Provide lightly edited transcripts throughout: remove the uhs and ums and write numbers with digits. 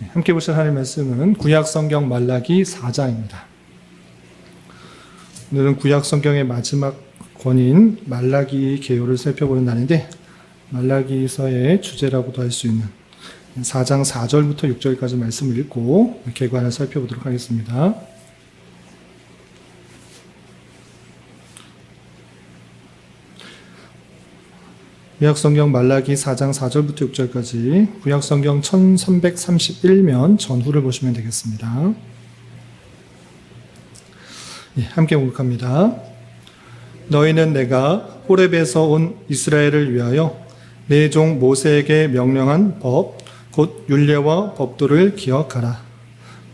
함께 보실 하나님의 말씀은 구약성경 말라기 4장입니다. 오늘은 구약성경의 마지막 권인 말라기 계요를 살펴보는 날인데, 말라기서의 주제라고도 할 수 있는 4장 4절부터 6절까지 말씀을 읽고 계관을 살펴보도록 하겠습니다. 구약성경 말라기 4장 4절부터 6절까지 구약성경 1331면 전후를 보시면 되겠습니다. 함께 공독합니다. 너희는 내가 호렙에서 온 이스라엘을 위하여 내 종 모세에게 명령한 법, 곧 율례와 법도를 기억하라.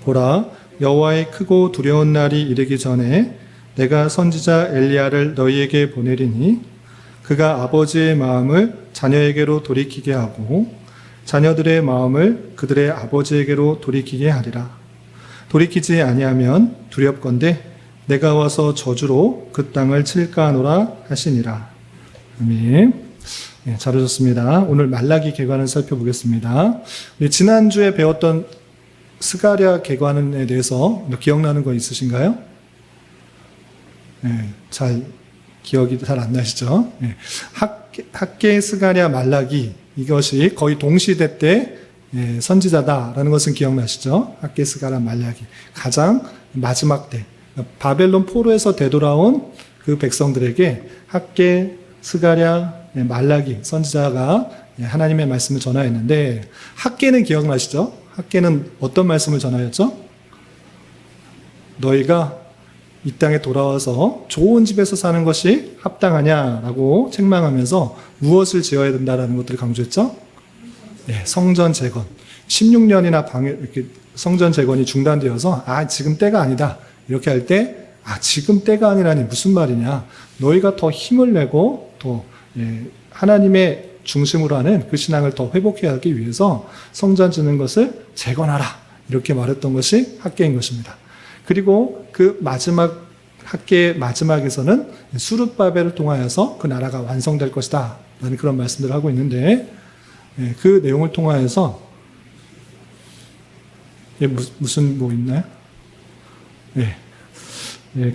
보라, 여호와의 크고 두려운 날이 이르기 전에 내가 선지자 엘리야를 너희에게 보내리니 그가 아버지의 마음을 자녀에게로 돌이키게 하고 자녀들의 마음을 그들의 아버지에게로 돌이키게 하리라. 돌이키지 아니하면 두렵건대 내가 와서 저주로 그 땅을 칠까 하노라 하시니라. 아멘. 잘 오셨습니다. 오늘 말라기 계관을 살펴보겠습니다. 지난주에 배웠던 스가랴 계관에 대해서 기억나는 거 있으신가요? 기억이 잘 안 나시죠? 학계, 스가랴, 말라기, 이것이 거의 동시대 때 선지자다라는 것은 기억나시죠? 학계, 스가랴, 말라기. 가장 마지막 때, 바벨론 포로에서 되돌아온 그 백성들에게 학계, 스가랴, 말라기 선지자가 하나님의 말씀을 전하였는데, 학계는 기억나시죠? 학계는 어떤 말씀을 전하였죠? 너희가 이 땅에 돌아와서 좋은 집에서 사는 것이 합당하냐라고 책망하면서 무엇을 지어야 된다라는 것들을 강조했죠? 성전 재건. 16년이나 이렇게 성전 재건이 중단되어서 지금 때가 아니다. 이렇게 할 때 지금 때가 아니라니 무슨 말이냐. 너희가 더 힘을 내고 더 하나님의 중심으로 하는 그 신앙을 더 회복해야 하기 위해서 성전 짓는 것을 재건하라. 이렇게 말했던 것이 학계인 것입니다. 그리고 그 마지막 학계의 마지막에서는 수룹바벨을 통하여서 그 나라가 완성될 것이다 라는 그런 말씀들을 하고 있는데, 그 내용을 통하여서 무슨 있나요?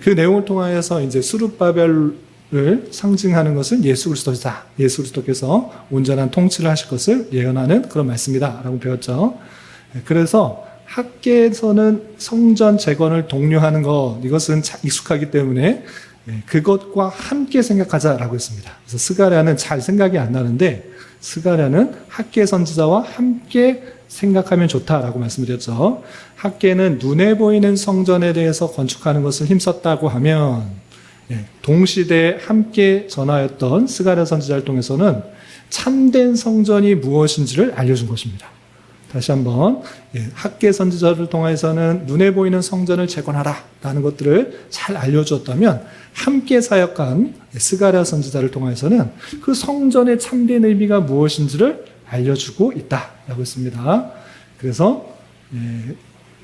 그 내용을 통하여서 이제 수룹바벨을 상징하는 것은 예수 그리스도이다. 예수 그리스도께서 온전한 통치를 하실 것을 예언하는 그런 말씀이다 라고 배웠죠. 그래서 학계에서는 성전 재건을 독려하는 것, 이것은 익숙하기 때문에 그것과 함께 생각하자라고 했습니다. 그래서 스가랴는 잘 생각이 안 나는데, 스가랴는 학계 선지자와 함께 생각하면 좋다라고 말씀드렸죠. 학계는 눈에 보이는 성전에 대해서 건축하는 것을 힘썼다고 하면, 동시대에 함께 전하였던 스가랴 선지자를 통해서는 참된 성전이 무엇인지를 알려준 것입니다. 다시 한번, 학계 선지자를 통해서는 눈에 보이는 성전을 재건하라 라는 것들을 잘 알려주었다면, 함께 사역한 스가랴 선지자를 통해서는 그 성전의 참된 의미가 무엇인지를 알려주고 있다라고 했습니다. 그래서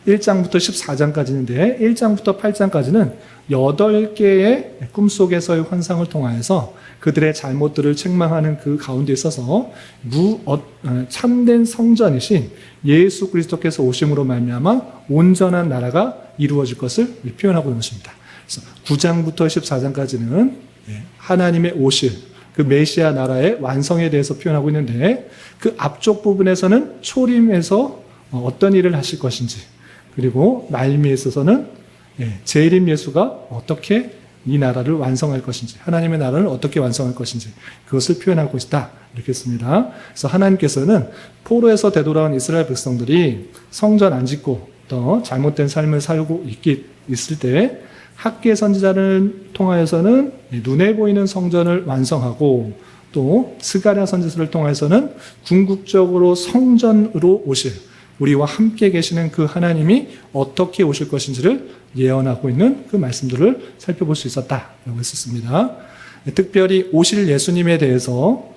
1장부터 14장까지인데 1장부터 8장까지는 8개의 꿈속에서의 환상을 통하여서 그들의 잘못들을 책망하는 그 가운데 있어서 참된 성전이신 예수 그리스도께서 오심으로 말미암아 온전한 나라가 이루어질 것을 표현하고 있는 것입니다. 그래서 9장부터 14장까지는 하나님의 오실 그 메시아 나라의 완성에 대해서 표현하고 있는데, 그 앞쪽 부분에서는 초림에서 어떤 일을 하실 것인지, 그리고 말미에 있어서는 재림 예수가 어떻게 이 나라를 완성할 것인지, 하나님의 나라를 어떻게 완성할 것인지, 그것을 표현하고 있다 이렇게 했습니다. 그래서 하나님께서는 포로에서 되돌아온 이스라엘 백성들이 성전 안 짓고 또 잘못된 삶을 살고 있을 때, 학계 선지자를 통하여서는 눈에 보이는 성전을 완성하고, 또 스가랴 선지자를 통해서는 궁극적으로 성전으로 오실, 우리와 함께 계시는 그 하나님이 어떻게 오실 것인지를 예언하고 있는 그 말씀들을 살펴볼 수 있었다라고 했었습니다. 특별히 오실 예수님에 대해서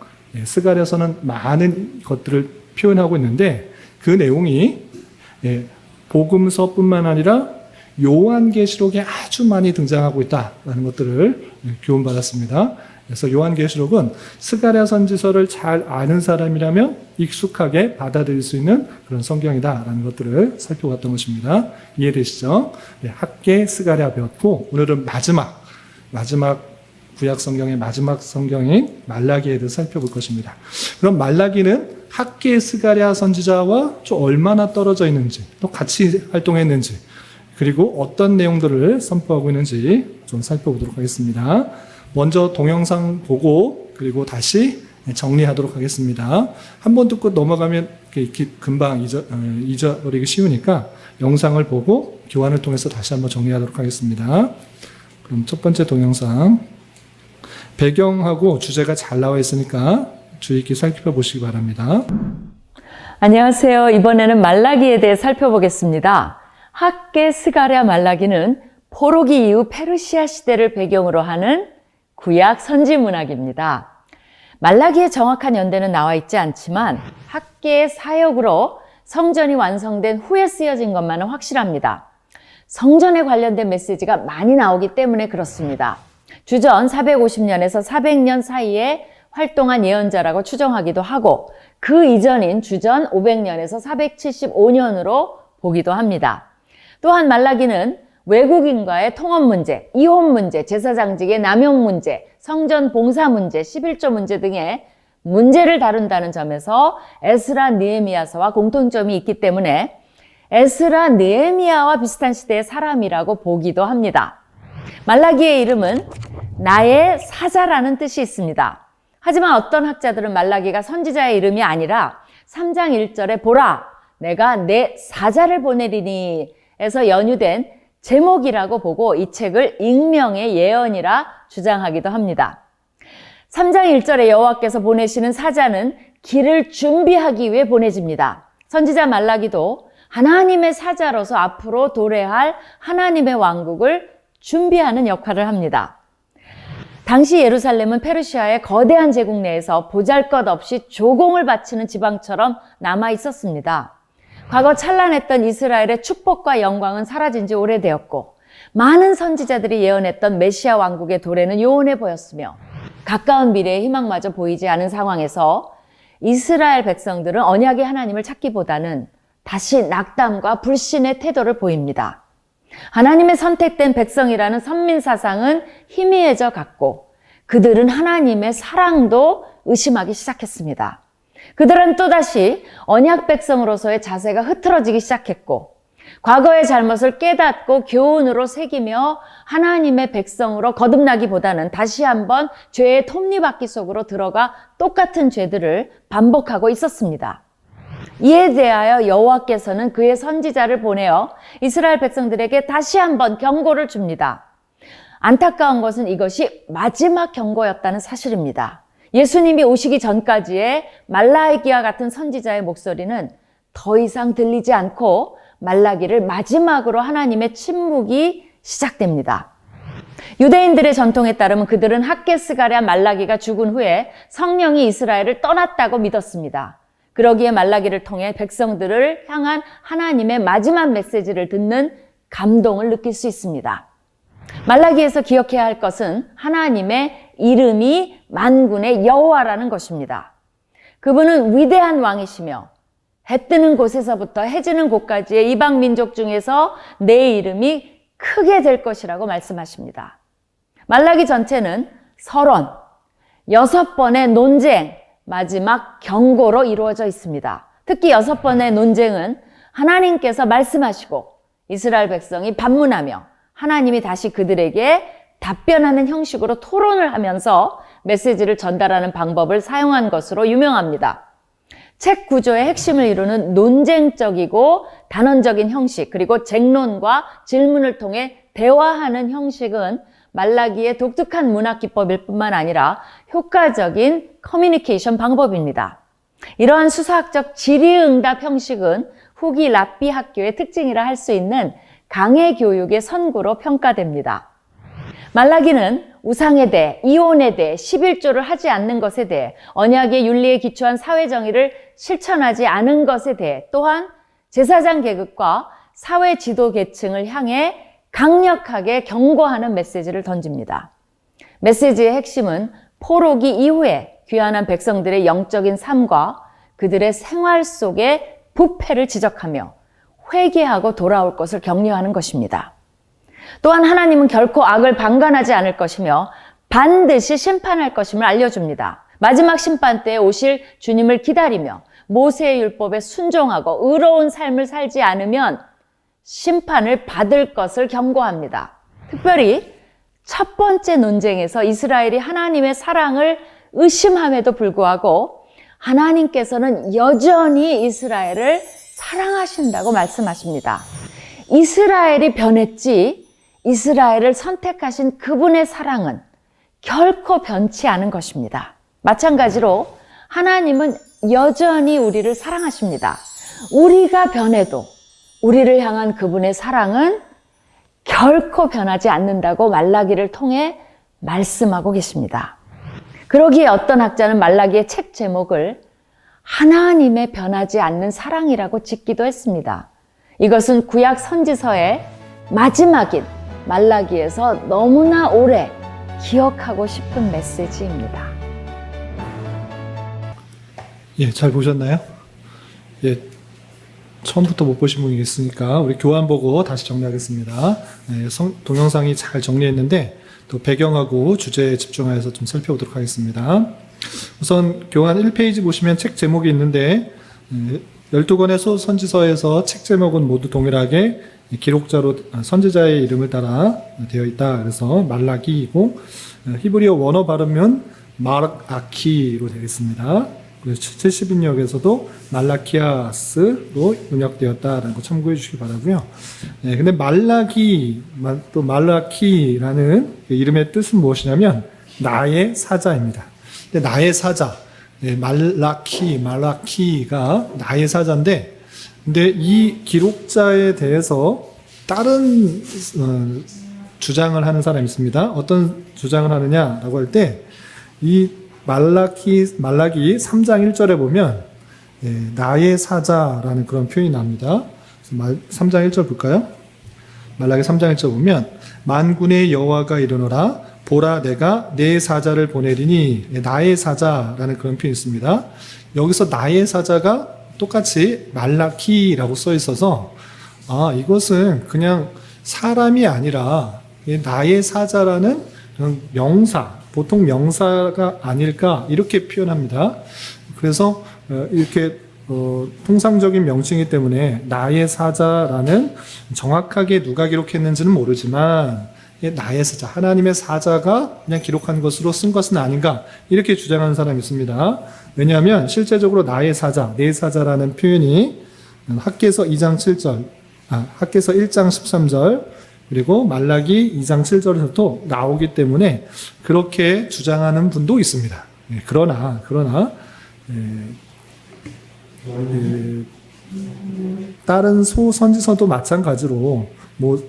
스가랴서는 많은 것들을 표현하고 있는데, 그 내용이 복음서뿐만 아니라 요한계시록에 아주 많이 등장하고 있다는 것들을 교훈받았습니다. 그래서 요한계시록은 스가랴 선지서를 잘 아는 사람이라면 익숙하게 받아들일 수 있는 그런 성경이다라는 것들을 살펴봤던 것입니다. 이해되시죠? 네, 학계 스가랴 배웠고 오늘은 마지막 구약 성경의 마지막 성경인 말라기에 대해서 살펴볼 것입니다. 그럼 말라기는 학계 스가랴 선지자와 좀 얼마나 떨어져 있는지, 또 같이 활동했는지, 그리고 어떤 내용들을 선포하고 있는지 좀 살펴보도록 하겠습니다. 먼저 동영상 보고 그리고 다시 정리하도록 하겠습니다. 한 번 듣고 넘어가면 금방 잊어버리기 쉬우니까 영상을 보고 교환을 통해서 다시 한번 정리하도록 하겠습니다. 그럼 첫 번째 동영상, 배경하고 주제가 잘 나와 있으니까 주의 깊게 살펴보시기 바랍니다. 안녕하세요. 이번에는 말라기에 대해 살펴보겠습니다. 학계 스가랴 말라기는 포로기 이후 페르시아 시대를 배경으로 하는 구약 선지 문학입니다. 말라기의 정확한 연대는 나와 있지 않지만 학계의 사역으로 성전이 완성된 후에 쓰여진 것만은 확실합니다. 성전에 관련된 메시지가 많이 나오기 때문에 그렇습니다. 주전 450년에서 400년 사이에 활동한 예언자라고 추정하기도 하고 그 이전인 주전 500년에서 475년으로 보기도 합니다. 또한 말라기는 외국인과의 통업 문제, 이혼 문제, 제사장직의 남용 문제, 성전 봉사 문제, 11조 문제 등의 문제를 다룬다는 점에서 에스라 느헤미야서와 공통점이 있기 때문에 에스라 느헤미야와 비슷한 시대의 사람이라고 보기도 합니다. 말라기의 이름은 나의 사자라는 뜻이 있습니다. 하지만 어떤 학자들은 말라기가 선지자의 이름이 아니라 3장 1절에 보라, 내가 내 사자를 보내리니 에서 연유된 제목이라고 보고 이 책을 익명의 예언이라 주장하기도 합니다. 3장 1절에 여호와께서 보내시는 사자는 길을 준비하기 위해 보내집니다. 선지자 말라기도 하나님의 사자로서 앞으로 도래할 하나님의 왕국을 준비하는 역할을 합니다. 당시 예루살렘은 페르시아의 거대한 제국 내에서 보잘것없이 조공을 바치는 지방처럼 남아 있었습니다. 과거 찬란했던 이스라엘의 축복과 영광은 사라진 지 오래되었고 많은 선지자들이 예언했던 메시아 왕국의 도래는 요원해 보였으며 가까운 미래의 희망마저 보이지 않은 상황에서 이스라엘 백성들은 언약의 하나님을 찾기보다는 다시 낙담과 불신의 태도를 보입니다. 하나님의 선택된 백성이라는 선민사상은 희미해져 갔고 그들은 하나님의 사랑도 의심하기 시작했습니다. 그들은 또다시 언약 백성으로서의 자세가 흐트러지기 시작했고 과거의 잘못을 깨닫고 교훈으로 새기며 하나님의 백성으로 거듭나기보다는 다시 한번 죄의 톱니바퀴 속으로 들어가 똑같은 죄들을 반복하고 있었습니다. 이에 대하여 여호와께서는 그의 선지자를 보내어 이스라엘 백성들에게 다시 한번 경고를 줍니다. 안타까운 것은 이것이 마지막 경고였다는 사실입니다. 예수님이 오시기 전까지의 말라기와 같은 선지자의 목소리는 더 이상 들리지 않고 말라기를 마지막으로 하나님의 침묵이 시작됩니다. 유대인들의 전통에 따르면 그들은 학계 스가랴 말라기가 죽은 후에 성령이 이스라엘을 떠났다고 믿었습니다. 그러기에 말라기를 통해 백성들을 향한 하나님의 마지막 메시지를 듣는 감동을 느낄 수 있습니다. 말라기에서 기억해야 할 것은 하나님의 이름이 만군의 여호와라는 것입니다. 그분은 위대한 왕이시며 해 뜨는 곳에서부터 해 지는 곳까지의 이방 민족 중에서 내 이름이 크게 될 것이라고 말씀하십니다. 말라기 전체는 서론, 6번의 논쟁, 마지막 경고로 이루어져 있습니다. 특히 6번의 논쟁은 하나님께서 말씀하시고 이스라엘 백성이 반문하며 하나님이 다시 그들에게 답변하는 형식으로 토론을 하면서 메시지를 전달하는 방법을 사용한 것으로 유명합니다. 책 구조의 핵심을 이루는 논쟁적이고 단언적인 형식, 그리고 쟁론과 질문을 통해 대화하는 형식은 말라기의 독특한 문학 기법일 뿐만 아니라 효과적인 커뮤니케이션 방법입니다. 이러한 수사학적 질의응답 형식은 후기 랍비 학교의 특징이라 할 수 있는 강해 교육의 선구로 평가됩니다. 말라기는 우상에 대해, 이혼에 대해, 11조를 하지 않는 것에 대해, 언약의 윤리에 기초한 사회정의를 실천하지 않은 것에 대해, 또한 제사장 계급과 사회 지도 계층을 향해 강력하게 경고하는 메시지를 던집니다. 메시지의 핵심은 포로기 이후에 귀환한 백성들의 영적인 삶과 그들의 생활 속의 부패를 지적하며 회개하고 돌아올 것을 격려하는 것입니다. 또한 하나님은 결코 악을 방관하지 않을 것이며 반드시 심판할 것임을 알려줍니다. 마지막 심판 때에 오실 주님을 기다리며 모세의 율법에 순종하고 의로운 삶을 살지 않으면 심판을 받을 것을 경고합니다. 특별히 첫 번째 논쟁에서 이스라엘이 하나님의 사랑을 의심함에도 불구하고 하나님께서는 여전히 이스라엘을 사랑하신다고 말씀하십니다. 이스라엘이 변했지 이스라엘을 선택하신 그분의 사랑은 결코 변치 않은 것입니다. 마찬가지로 하나님은 여전히 우리를 사랑하십니다. 우리가 변해도 우리를 향한 그분의 사랑은 결코 변하지 않는다고 말라기를 통해 말씀하고 계십니다. 그러기에 어떤 학자는 말라기의 책 제목을 하나님의 변하지 않는 사랑이라고 짓기도 했습니다. 이것은 구약 선지서의 마지막인 말라기에서 너무나 오래 기억하고 싶은 메시지입니다. 예, 잘 보셨나요? 예, 처음부터 못 보신 분이 있으니까 우리 교환 보고 다시 정리하겠습니다. 예, 동영상이 잘 정리했는데 또 배경하고 주제에 집중하여서 좀 살펴보도록 하겠습니다. 우선 교환 1페이지 보시면 책 제목이 있는데 12권의 소선지서에서 책 제목은 모두 동일하게 기록자로 선지자의 이름을 따라 되어 있다. 그래서 말라기이고 히브리어 원어 발음은 마르아키로 되어 있습니다. 그래서 70인역에서도 말라키아스로 번역되었다라는 거 참고해 주시기 바라고요. 네, 근데 말라기 또 말라키라는 이름의 뜻은 무엇이냐면 나의 사자입니다. 근데 나의 사자, 네, 말라키가 나의 사자인데, 근데 이 기록자에 대해서 다른 주장을 하는 사람이 있습니다. 어떤 주장을 하느냐라고 할 때 이 말라기 3장 1절에 보면 나의 사자라는 그런 표현이 나옵니다. 3장 1절 볼까요? 말라기 3장 1절 보면 만군의 여호와가 이르노라 보라 내가 내 사자를 보내리니 나의 사자라는 그런 표현이 있습니다. 여기서 나의 사자가 똑같이 말라키라고 써 있어서 이것은 그냥 사람이 아니라 나의 사자라는 그런 명사, 보통 명사가 아닐까 이렇게 표현합니다. 그래서 이렇게 통상적인 명칭이기 때문에 나의 사자라는 정확하게 누가 기록했는지는 모르지만 나의 사자, 하나님의 사자가 그냥 기록한 것으로 쓴 것은 아닌가 이렇게 주장하는 사람이 있습니다. 왜냐하면 실제적으로 나의 사자, 내 사자라는 표현이 학개서 2장 7절, 학개서 1장 13절 그리고 말라기 2장 7절에서도 나오기 때문에 그렇게 주장하는 분도 있습니다. 그러나 다른 소선지서도 마찬가지로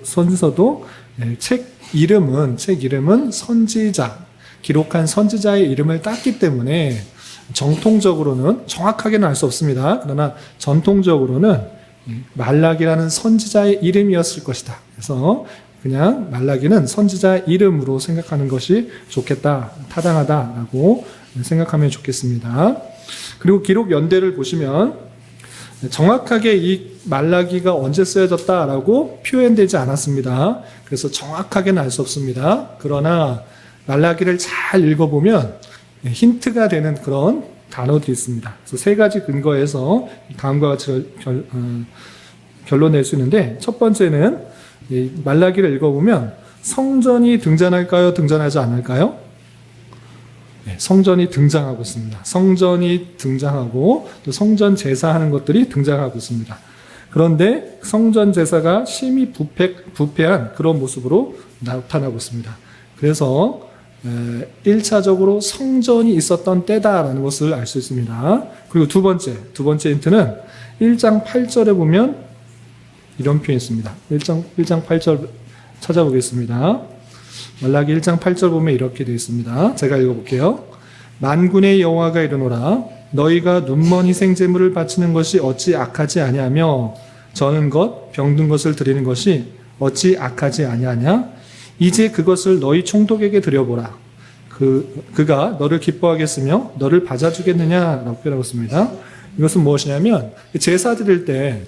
선지서도 책 이름은 선지자, 기록한 선지자의 이름을 땄기 때문에 정통적으로는 정확하게는 알 수 없습니다. 그러나 전통적으로는 말라기라는 선지자의 이름이었을 것이다. 그래서 그냥 말라기는 선지자의 이름으로 생각하는 것이 좋겠다, 타당하다라고 생각하면 좋겠습니다. 그리고 기록 연대를 보시면 정확하게 이 말라기가 언제 쓰여졌다라고 표현되지 않았습니다. 그래서 정확하게는 알 수 없습니다. 그러나 말라기를 잘 읽어보면 힌트가 되는 그런 단어들이 있습니다. 그래서 세 가지 근거에서 다음과 같이 결론 낼 수 있는데, 첫 번째는 말라기를 읽어보면 성전이 등장할까요? 등장하지 않을까요? 네, 성전이 등장하고 있습니다. 성전이 등장하고 또 성전 제사하는 것들이 등장하고 있습니다. 그런데 성전 제사가 심히 부패한 그런 모습으로 나타나고 있습니다. 그래서 1차적으로 성전이 있었던 때다라는 것을 알 수 있습니다. 그리고 두 번째 힌트는 1장 8절에 보면 이런 표현이 있습니다. 1장 8절 찾아보겠습니다. 말라기 1장 8절 보면 이렇게 되어 있습니다. 제가 읽어볼게요. 만군의 여호와가 이르노라 너희가 눈먼 희생제물을 바치는 것이 어찌 악하지 아니하며 저는 것 병든 것을 드리는 것이 어찌 악하지 아니하냐 이제 그것을 너희 총독에게 드려보라. 그가 너를 기뻐하게 했으며 너를 받아주겠느냐라고 표현하고 있습니다. 이것은 무엇이냐면 제사 드릴 때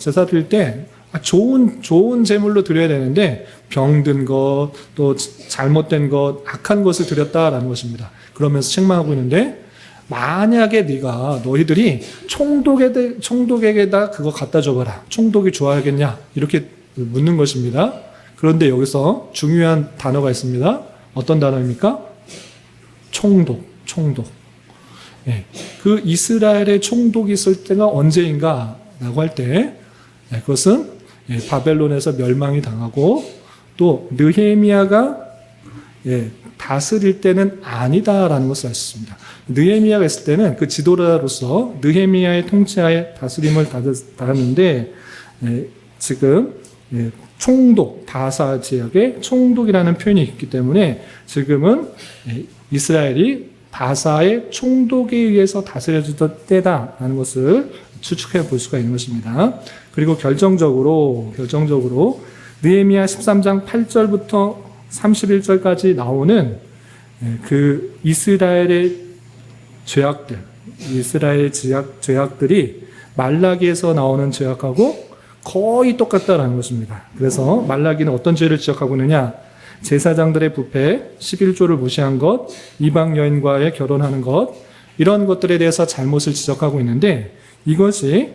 좋은 제물로 드려야 되는데 병든 것, 또 잘못된 것, 악한 것을 드렸다라는 것입니다. 그러면서 책망하고 있는데 만약에 너희들이 총독에게다 그거 갖다 줘봐라. 총독이 좋아하겠냐? 이렇게 묻는 것입니다. 그런데 여기서 중요한 단어가 있습니다. 어떤 단어입니까? 총독. 예, 그 이스라엘의 총독이 있을 때가 언제인가라고 할 때 그것은 바벨론에서 멸망이 당하고 또 느헤미야가 다스릴 때는 아니다라는 것을 알 수 있습니다. 느헤미야가 있을 때는 그 지도자로서 느헤미야의 통치하에 다스림을 받았는데 지금 총독, 바사 지역의 총독이라는 표현이 있기 때문에 지금은 이스라엘이 바사의 총독에 의해서 다스려지던 때다라는 것을 추측해 볼 수가 있는 것입니다. 그리고 결정적으로 느헤미야 13장 8절부터 31절까지 나오는 그 이스라엘의 죄악들이 말라기에서 나오는 죄악하고 거의 똑같다라는 것입니다. 그래서 말라기는 어떤 죄를 지적하고 있느냐? 제사장들의 부패, 11조를 무시한 것, 이방 여인과의 결혼하는 것, 이런 것들에 대해서 잘못을 지적하고 있는데 이것이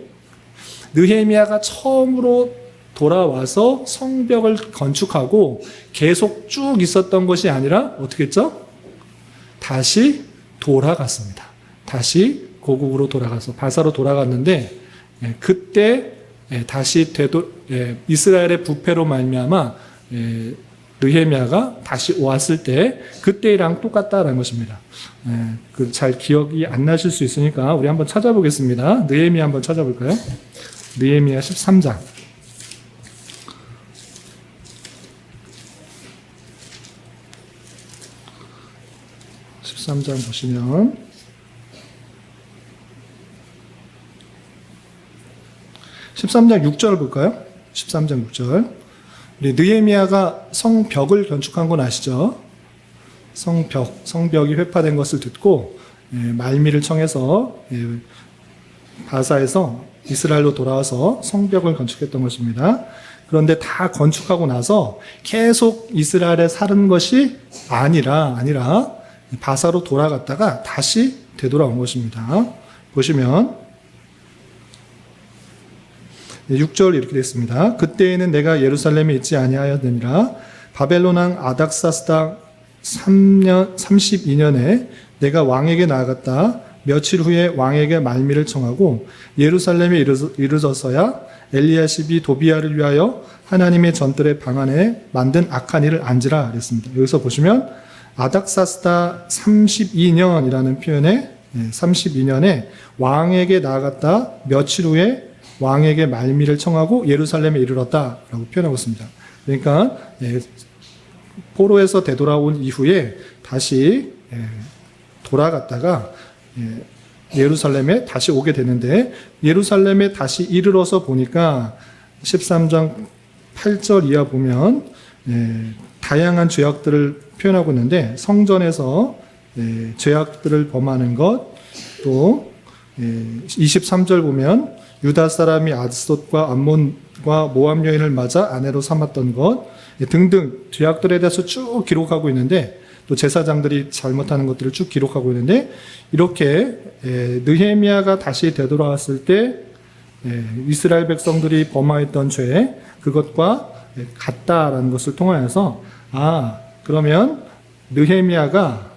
느헤미야가 처음으로 돌아와서 성벽을 건축하고 계속 쭉 있었던 것이 아니라 어떻게 했죠? 다시 돌아갔습니다. 다시 고국으로 돌아가서 바사로 돌아갔는데 그때 다시 이스라엘의 부패로 말미암아 느헤미야가 다시 왔을 때 그때랑 똑같다라는 것입니다. 잘 기억이 안 나실 수 있으니까 우리 한번 찾아보겠습니다. 느헤미야 한번 찾아볼까요? 느헤미야 13장. 13장 보시면 13장 6절 볼까요? 13장 6절. 우리 느헤미야가 성벽을 건축한 건 아시죠? 성벽이 회파된 것을 듣고 말미를 청해서 바사에서 이스라엘로 돌아와서 성벽을 건축했던 것입니다. 그런데 다 건축하고 나서 계속 이스라엘에 사는 것이 아니라 바사로 돌아갔다가 다시 되돌아온 것입니다. 보시면 6절 이렇게 되어 있습니다. 그때에는 내가 예루살렘에 있지 아니하였느니라. 바벨론 왕 아닥사스다 32년에 내가 왕에게 나아갔다. 며칠 후에 왕에게 말미를 청하고 예루살렘에 이르러서야 엘리야십이 도비야를 위하여 하나님의 전뜰의 방 안에 만든 악한 일을 안지라 그랬습니다. 여기서 보시면 아닥사스다 32년이라는 표현에 32년에 왕에게 나아갔다. 며칠 후에 왕에게 말미를 청하고 예루살렘에 이르렀다라고 표현하고 있습니다. 그러니까 포로에서 되돌아온 이후에 다시 돌아갔다가 예루살렘에 다시 오게 되는데 예루살렘에 다시 이르러서 보니까 13장 8절 이하 보면 다양한 죄악들을 표현하고 있는데 성전에서 죄악들을 범하는 것, 또 23절 보면 유다 사람이 아스돗과 암몬과 모압 여인을 맞아 아내로 삼았던 것 등등 죄악들에 대해서 쭉 기록하고 있는데 또 제사장들이 잘못하는 것들을 쭉 기록하고 있는데 이렇게 느헤미야가 다시 되돌아왔을 때 이스라엘 백성들이 범하였던 죄 그것과 같다라는 것을 통하여서 그러면 느헤미야가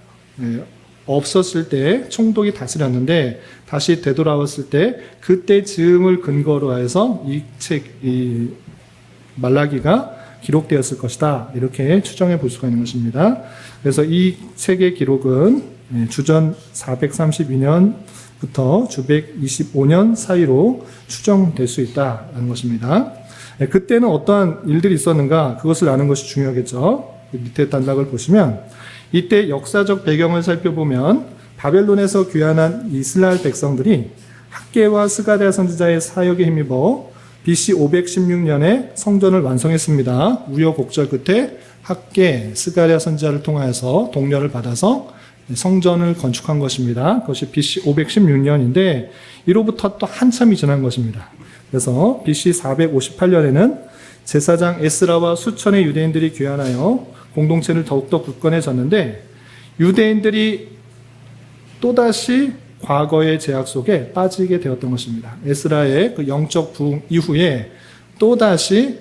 없었을 때 총독이 다스렸는데 다시 되돌아왔을 때 그때 즈음을 근거로 해서 이 말라기가 기록되었을 것이다. 이렇게 추정해 볼 수가 있는 것입니다. 그래서 이 책의 기록은 주전 432년부터 주백 25년 사이로 추정될 수 있다는 것입니다. 그때는 어떠한 일들이 있었는가 그것을 아는 것이 중요하겠죠. 밑에 단락을 보시면 이때 역사적 배경을 살펴보면 바벨론에서 귀환한 이스라엘 백성들이 학개와 스가랴 선지자의 사역에 힘입어 BC 516년에 성전을 완성했습니다. 우여곡절 끝에 학개, 스가랴 선지자를 통하여서 독려를 받아서 성전을 건축한 것입니다. 그것이 BC 516년인데 이로부터 또 한참이 지난 것입니다. 그래서 BC 458년에는 제사장 에스라와 수천의 유대인들이 귀환하여 공동체를 더욱더 굳건해졌는데 유대인들이 또다시 과거의 제약 속에 빠지게 되었던 것입니다. 에스라의 그 영적 부흥 이후에 또다시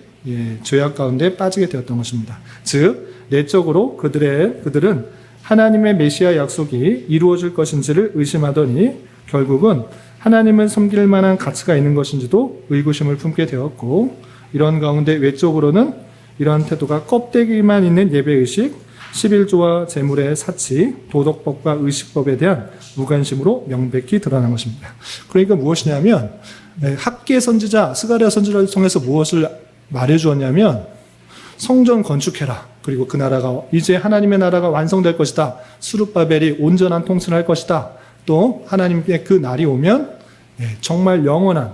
죄악 가운데 빠지게 되었던 것입니다. 즉 내적으로 그들은 하나님의 메시아 약속이 이루어질 것인지를 의심하더니 결국은 하나님을 섬길 만한 가치가 있는 것인지도 의구심을 품게 되었고 이런 가운데 외적으로는 이러한 태도가 껍데기만 있는 예배의식, 11조와 제물의 사치, 도덕법과 의식법에 대한 무관심으로 명백히 드러난 것입니다. 그러니까 무엇이냐면 학계 선지자, 스가랴 선지자를 통해서 무엇을 말해주었냐면 성전 건축해라. 그리고 그 나라가 이제 하나님의 나라가 완성될 것이다. 수룹바벨이 온전한 통치를 할 것이다. 또 하나님의 그 날이 오면 정말 영원한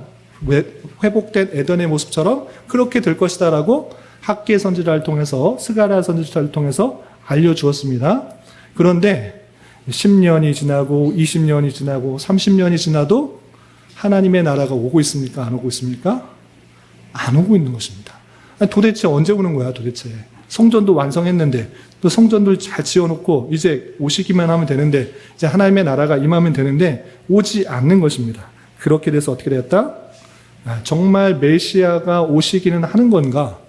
회복된 에덴의 모습처럼 그렇게 될 것이다라고 학계 선지자를 통해서 스가랴 선지자를 통해서 알려주었습니다. 그런데 10년이 지나고 20년이 지나고 30년이 지나도 하나님의 나라가 오고 있습니까? 안 오고 있습니까? 안 오고 있는 것입니다. 아니, 도대체 언제 오는 거야 도대체. 성전도 완성했는데 또 성전도 잘 지어놓고 이제 오시기만 하면 되는데 이제 하나님의 나라가 임하면 되는데 오지 않는 것입니다. 그렇게 돼서 어떻게 되었다? 정말 메시아가 오시기는 하는 건가?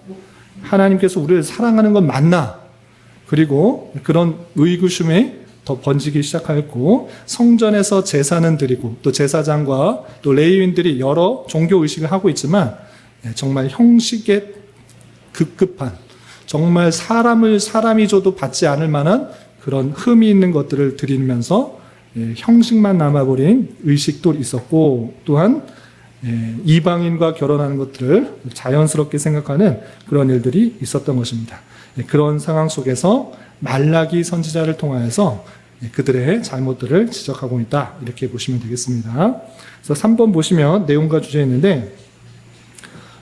하나님께서 우리를 사랑하는 건 맞나? 그리고 그런 의구심이 더 번지기 시작하였고 성전에서 제사는 드리고 또 제사장과 또 레위인들이 여러 종교 의식을 하고 있지만 정말 형식에 급급한 정말 사람이 줘도 받지 않을 만한 그런 흠이 있는 것들을 드리면서 형식만 남아버린 의식도 있었고 또한 이방인과 결혼하는 것들을 자연스럽게 생각하는 그런 일들이 있었던 것입니다. 그런 상황 속에서 말라기 선지자를 통하여서 그들의 잘못들을 지적하고 있다. 이렇게 보시면 되겠습니다. 그래서 3번 보시면 내용과 주제 있는데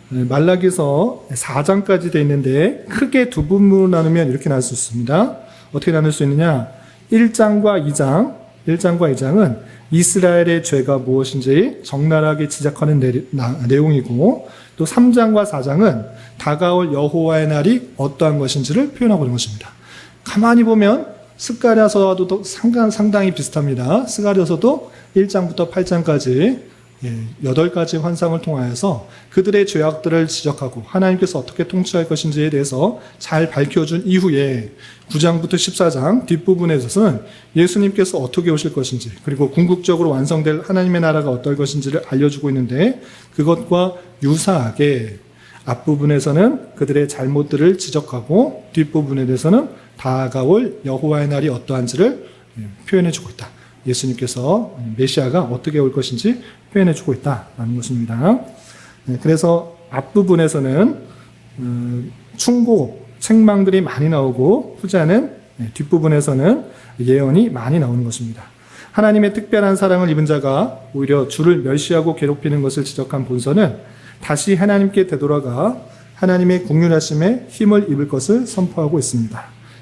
말라기서 4장까지 되어 있는데 크게 두 부분으로 나누면 이렇게 나눌 수 있습니다. 어떻게 나눌 수 있느냐? 1장과 2장은 이스라엘의 죄가 무엇인지 적나라하게 지적하는 내용이고 또 3장과 4장은 다가올 여호와의 날이 어떠한 것인지를 표현하고 있는 것입니다. 가만히 보면 스가랴서와도 상당히 비슷합니다. 스가랴서도 1장부터 8장까지 8가지 환상을 통하여서 그들의 죄악들을 지적하고 하나님께서 어떻게 통치할 것인지에 대해서 잘 밝혀준 이후에 9장부터 14장 뒷부분에서는 예수님께서 어떻게 오실 것인지 그리고 궁극적으로 완성될 하나님의 나라가 어떨 것인지를 알려주고 있는데 그것과 유사하게 앞부분에서는 그들의 잘못들을 지적하고 뒷부분에 대해서는 다가올 여호와의 날이 어떠한지를 표현해주고 있다. 예수님께서 메시아가 어떻게 올 것인지 표현해주고 있다는 것입니다. 그래서 앞부분에서는 충고, 책망들이 많이 나오고 후자는 뒷부분에서는 예언이 많이 나오는 것입니다. 하나님의 특별한 사랑을 입은 자가 오히려 주를 멸시하고 괴롭히는 것을 지적한 본서는 다시 하나님께 되돌아가 하나님의 공륜하심에 힘을 입을 것을 선포하고 있습니다.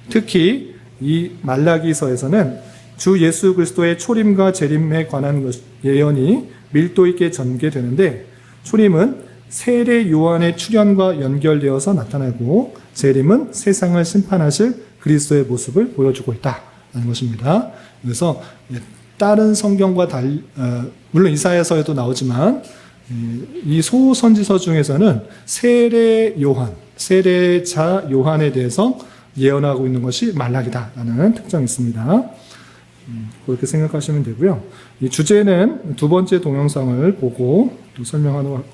특히 이 말라기서에서는 주 예수 그리스도의 초림과 재림에 관한 예언이 밀도 있게 전개되는데 초림은 세례 요한의 출현과 연결되어서 나타나고 재림은 세상을 심판하실 그리스도의 모습을 보여주고 있다는 것입니다. 그래서 다른 성경과 달리 물론 이사야서에도 나오지만 이 소선지서 중에서는 세례자 요한에 대해서 예언하고 있는 것이 말라기다라는 특징이 있습니다. 그렇게 생각하시면 되고요. 이 주제는 두 번째 동영상을 보고 또 설명하도록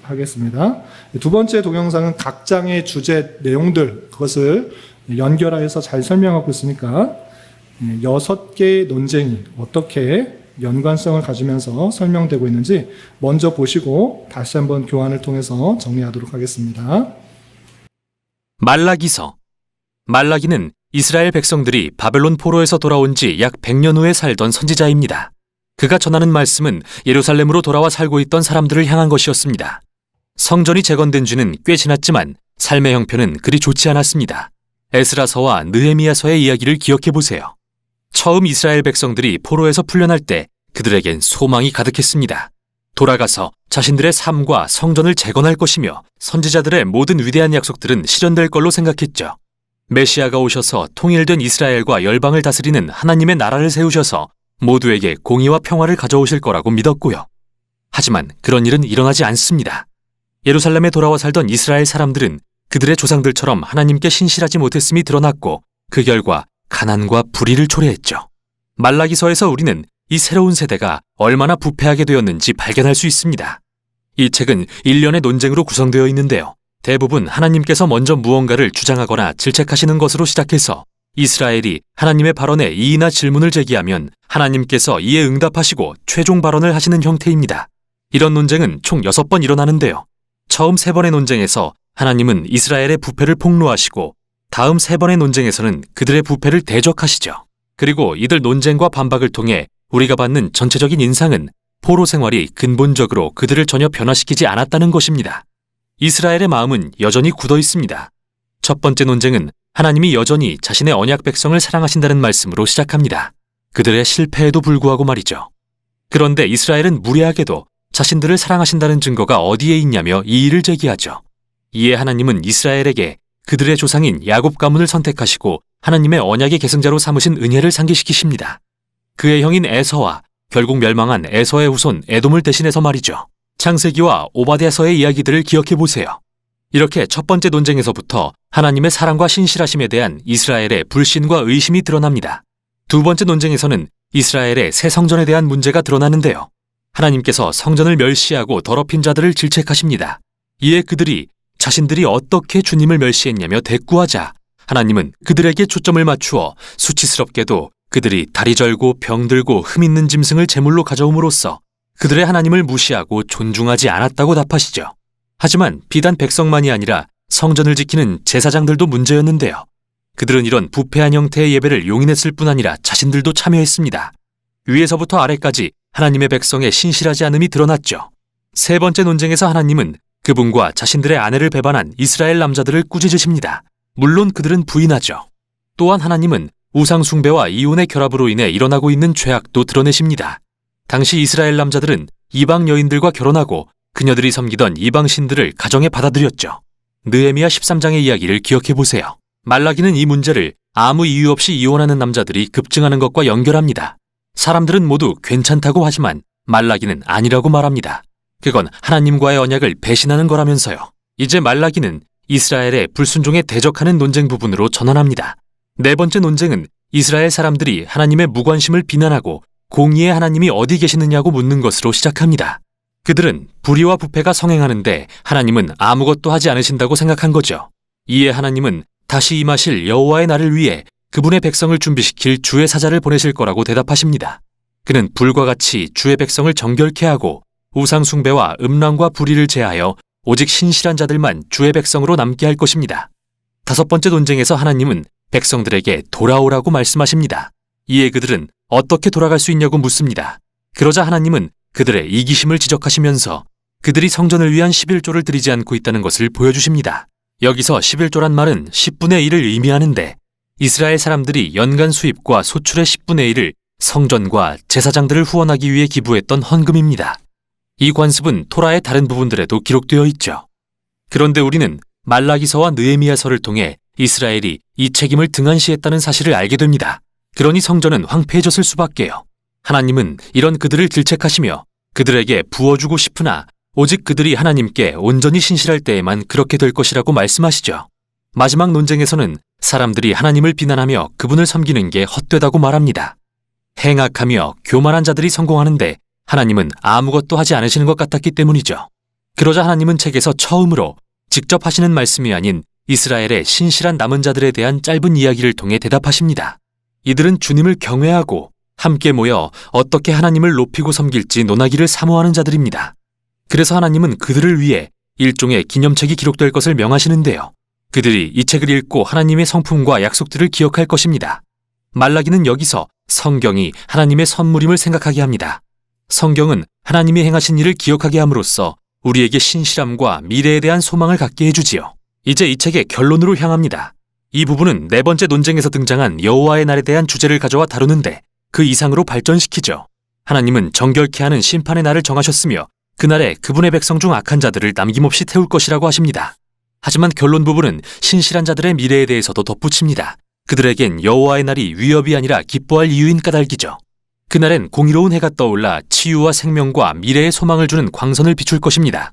하겠습니다. 두 번째 동영상은 각 장의 주제 내용들 그것을 연결하여서 잘 설명하고 있으니까 6개의 논쟁이 어떻게 연관성을 가지면서 설명되고 있는지 먼저 보시고 다시 한번 교환을 통해서 정리하도록 하겠습니다. 말라기서. 말라기는 이스라엘 백성들이 바벨론 포로에서 돌아온 지 약 100년 후에 살던 선지자입니다. 그가 전하는 말씀은 예루살렘으로 돌아와 살고 있던 사람들을 향한 것이었습니다. 성전이 재건된 지는 꽤 지났지만 삶의 형편은 그리 좋지 않았습니다. 에스라서와 느헤미야서의 이야기를 기억해 보세요. 처음 이스라엘 백성들이 포로에서 풀려날 때 그들에겐 소망이 가득했습니다. 돌아가서 자신들의 삶과 성전을 재건할 것이며 선지자들의 모든 위대한 약속들은 실현될 걸로 생각했죠. 메시아가 오셔서 통일된 이스라엘과 열방을 다스리는 하나님의 나라를 세우셔서 모두에게 공의와 평화를 가져오실 거라고 믿었고요. 하지만 그런 일은 일어나지 않습니다. 예루살렘에 돌아와 살던 이스라엘 사람들은 그들의 조상들처럼 하나님께 신실하지 못했음이 드러났고 그 결과 가난과 불의를 초래했죠. 말라기서에서 우리는 이 새로운 세대가 얼마나 부패하게 되었는지 발견할 수 있습니다. 이 책은 일련의 논쟁으로 구성되어 있는데요. 대부분 하나님께서 먼저 무언가를 주장하거나 질책하시는 것으로 시작해서 이스라엘이 하나님의 발언에 이의나 질문을 제기하면 하나님께서 이에 응답하시고 최종 발언을 하시는 형태입니다. 이런 논쟁은 총 6번 일어나는데요. 처음 3번의 논쟁에서 하나님은 이스라엘의 부패를 폭로하시고 다음 3번의 논쟁에서는 그들의 부패를 대적하시죠. 그리고 이들 논쟁과 반박을 통해 우리가 받는 전체적인 인상은 포로 생활이 근본적으로 그들을 전혀 변화시키지 않았다는 것입니다. 이스라엘의 마음은 여전히 굳어 있습니다. 첫 번째 논쟁은 하나님이 여전히 자신의 언약 백성을 사랑하신다는 말씀으로 시작합니다. 그들의 실패에도 불구하고 말이죠. 그런데 이스라엘은 무례하게도 자신들을 사랑하신다는 증거가 어디에 있냐며 이의를 제기하죠. 이에 하나님은 이스라엘에게 그들의 조상인 야곱 가문을 선택하시고 하나님의 언약의 계승자로 삼으신 은혜를 상기시키십니다. 그의 형인 에서와 결국 멸망한 에서의 후손 에돔을 대신해서 말이죠. 창세기와 오바댜서의 이야기들을 기억해 보세요. 이렇게 첫 번째 논쟁에서부터 하나님의 사랑과 신실하심에 대한 이스라엘의 불신과 의심이 드러납니다. 두 번째 논쟁에서는 이스라엘의 새 성전에 대한 문제가 드러나는데요. 하나님께서 성전을 멸시하고 더럽힌 자들을 질책하십니다. 이에 그들이 자신들이 어떻게 주님을 멸시했냐며 대꾸하자 하나님은 그들에게 초점을 맞추어 수치스럽게도 그들이 다리 절고 병들고 흠 있는 짐승을 제물로 가져옴으로써 그들의 하나님을 무시하고 존중하지 않았다고 답하시죠. 하지만 비단 백성만이 아니라 성전을 지키는 제사장들도 문제였는데요. 그들은 이런 부패한 형태의 예배를 용인했을 뿐 아니라 자신들도 참여했습니다. 위에서부터 아래까지 하나님의 백성의 신실하지 않음이 드러났죠. 세 번째 논쟁에서 하나님은 그분과 자신들의 아내를 배반한 이스라엘 남자들을 꾸짖으십니다. 물론 그들은 부인하죠. 또한 하나님은 우상 숭배와 이혼의 결합으로 인해 일어나고 있는 죄악도 드러내십니다. 당시 이스라엘 남자들은 이방 여인들과 결혼하고 그녀들이 섬기던 이방 신들을 가정에 받아들였죠. 느헤미야 13장의 이야기를 기억해 보세요. 말라기는 이 문제를 아무 이유 없이 이혼하는 남자들이 급증하는 것과 연결합니다. 사람들은 모두 괜찮다고 하지만 말라기는 아니라고 말합니다. 그건 하나님과의 언약을 배신하는 거라면서요. 이제 말라기는 이스라엘의 불순종에 대적하는 논쟁 부분으로 전환합니다. 네 번째 논쟁은 이스라엘 사람들이 하나님의 무관심을 비난하고 공의의 하나님이 어디 계시느냐고 묻는 것으로 시작합니다. 그들은 불의와 부패가 성행하는데 하나님은 아무것도 하지 않으신다고 생각한 거죠. 이에 하나님은 다시 임하실 여호와의 날을 위해 그분의 백성을 준비시킬 주의 사자를 보내실 거라고 대답하십니다. 그는 불과 같이 주의 백성을 정결케 하고 우상 숭배와 음란과 불의를 제하여 오직 신실한 자들만 주의 백성으로 남게 할 것입니다. 다섯 번째 논쟁에서 하나님은 백성들에게 돌아오라고 말씀하십니다. 이에 그들은 어떻게 돌아갈 수 있냐고 묻습니다. 그러자 하나님은 그들의 이기심을 지적하시면서 그들이 성전을 위한 11조를 드리지 않고 있다는 것을 보여주십니다. 여기서 11조란 말은 10분의 1을 의미하는데 이스라엘 사람들이 연간 수입과 소출의 10분의 1을 성전과 제사장들을 후원하기 위해 기부했던 헌금입니다. 이 관습은 토라의 다른 부분들에도 기록되어 있죠. 그런데 우리는 말라기서와 느헤미야서를 통해 이스라엘이 이 책임을 등한시했다는 사실을 알게 됩니다. 그러니 성전은 황폐해졌을 수밖에요. 하나님은 이런 그들을 질책하시며 그들에게 부어주고 싶으나 오직 그들이 하나님께 온전히 신실할 때에만 그렇게 될 것이라고 말씀하시죠. 마지막 논쟁에서는 사람들이 하나님을 비난하며 그분을 섬기는 게 헛되다고 말합니다. 행악하며 교만한 자들이 성공하는데 하나님은 아무것도 하지 않으시는 것 같았기 때문이죠. 그러자 하나님은 책에서 처음으로 직접 하시는 말씀이 아닌 이스라엘의 신실한 남은 자들에 대한 짧은 이야기를 통해 대답하십니다. 이들은 주님을 경외하고 함께 모여 어떻게 하나님을 높이고 섬길지 논하기를 사모하는 자들입니다. 그래서 하나님은 그들을 위해 일종의 기념책이 기록될 것을 명하시는데요. 그들이 이 책을 읽고 하나님의 성품과 약속들을 기억할 것입니다. 말라기는 여기서 성경이 하나님의 선물임을 생각하게 합니다. 성경은 하나님이 행하신 일을 기억하게 함으로써 우리에게 신실함과 미래에 대한 소망을 갖게 해주지요. 이제 이 책의 결론으로 향합니다. 이 부분은 네 번째 논쟁에서 등장한 여호와의 날에 대한 주제를 가져와 다루는데 그 이상으로 발전시키죠. 하나님은 정결케 하는 심판의 날을 정하셨으며 그날에 그분의 백성 중 악한 자들을 남김없이 태울 것이라고 하십니다. 하지만 결론 부분은 신실한 자들의 미래에 대해서도 덧붙입니다. 그들에겐 여호와의 날이 위협이 아니라 기뻐할 이유인 까닭이죠. 그날엔 공의로운 해가 떠올라 치유와 생명과 미래의 소망을 주는 광선을 비출 것입니다.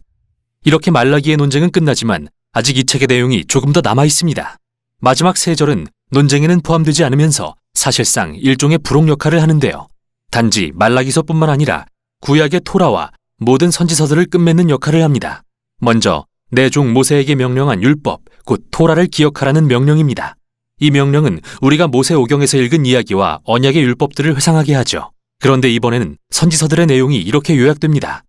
이렇게 말라기의 논쟁은 끝나지만 아직 이 책의 내용이 조금 더 남아 있습니다. 마지막 세 절은 논쟁에는 포함되지 않으면서 사실상 일종의 부록 역할을 하는데요. 단지 말라기서뿐만 아니라 구약의 토라와 모든 선지서들을 끝맺는 역할을 합니다. 먼저 내 종 모세에게 명령한 율법, 곧 토라를 기억하라는 명령입니다. 이 명령은 우리가 모세오경에서 읽은 이야기와 언약의 율법들을 회상하게 하죠. 그런데 이번에는 선지서들의 내용이 이렇게 요약됩니다.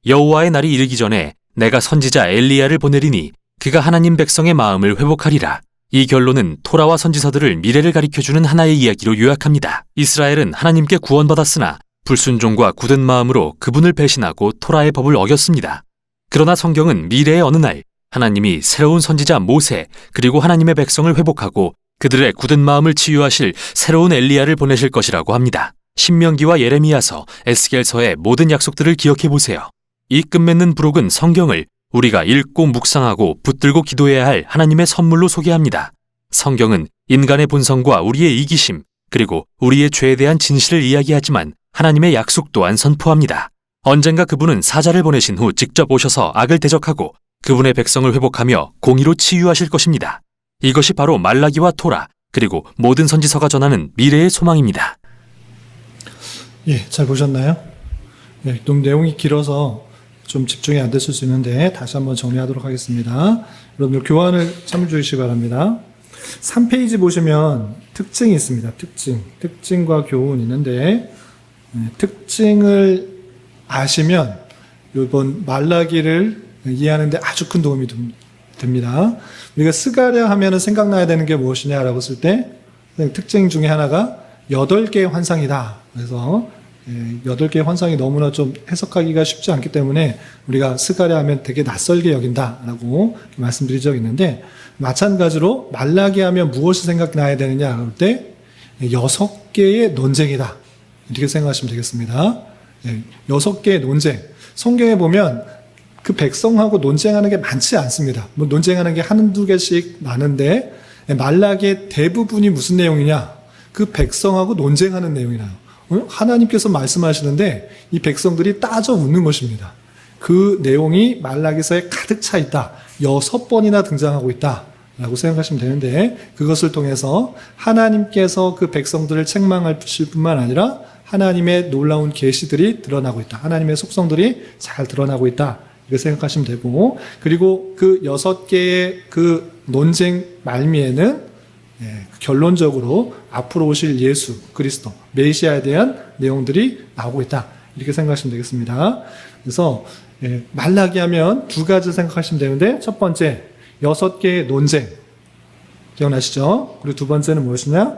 여호와의 날이 이르기 전에 내가 선지자 엘리야를 보내리니 그가 하나님 백성의 마음을 회복하리라. 이 결론은 토라와 선지서들을 미래를 가리켜주는 하나의 이야기로 요약합니다. 이스라엘은 하나님께 구원받았으나 불순종과 굳은 마음으로 그분을 배신하고 토라의 법을 어겼습니다. 그러나 성경은 미래의 어느 날 하나님이 새로운 선지자 모세 그리고 하나님의 백성을 회복하고 그들의 굳은 마음을 치유하실 새로운 엘리야를 보내실 것이라고 합니다. 신명기와 예레미야서, 에스겔서의 모든 약속들을 기억해 보세요. 이 끝맺는 부록은 성경을 우리가 읽고 묵상하고 붙들고 기도해야 할 하나님의 선물로 소개합니다. 성경은 인간의 본성과 우리의 이기심, 그리고 우리의 죄에 대한 진실을 이야기하지만 하나님의 약속 또한 선포합니다. 언젠가 그분은 사자를 보내신 후 직접 오셔서 악을 대적하고 그분의 백성을 회복하며 공의로 치유하실 것입니다. 이것이 바로 말라기와 토라, 그리고 모든 선지서가 전하는 미래의 소망입니다. 예, 잘 보셨나요? 예, 좀 내용이 길어서 좀 집중이 안 됐을 수 있는데 다시 한번 정리하도록 하겠습니다. 여러분들 교환을 참조해 주시기 바랍니다. 3페이지 보시면 특징이 있습니다. 특징과 교훈이 있는데 특징을 아시면 이번 말라기를 이해하는 데 아주 큰 도움이 됩니다. 우리가 스가랴 하면은 생각나야 되는 게 무엇이냐라고 했을 때 특징 중에 하나가 8개의 환상이다. 그래서 8개의 환상이 너무나 좀 해석하기가 쉽지 않기 때문에 우리가 스가랴 하면 되게 낯설게 여긴다라고 말씀드린 적이 있는데 마찬가지로 말라기 하면 무엇이 생각나야 되느냐 할 때 6개의 논쟁이다. 이렇게 생각하시면 되겠습니다. 6개의 논쟁. 성경에 보면 그 백성하고 논쟁하는 게 많지 않습니다. 뭐 논쟁하는 게 한두 개씩 많은데 말라기의 대부분이 무슨 내용이냐? 그 백성하고 논쟁하는 내용이나요. 하나님께서 말씀하시는데 이 백성들이 따져 묻는 것입니다. 그 내용이 말라기서에 가득 차 있다. 6번이나 등장하고 있다. 라고 생각하시면 되는데 그것을 통해서 하나님께서 그 백성들을 책망하실 뿐만 아니라 하나님의 놀라운 계시들이 드러나고 있다. 하나님의 속성들이 잘 드러나고 있다. 이렇게 생각하시면 되고 그리고 그 6개의 그 논쟁 말미에는 결론적으로 앞으로 오실 예수 그리스도 메시아에 대한 내용들이 나오고 있다. 이렇게 생각하시면 되겠습니다. 그래서 말라기 하면 두 가지 생각하시면 되는데 첫 번째 6개의 논쟁 기억나시죠? 그리고 두 번째는 무엇이냐?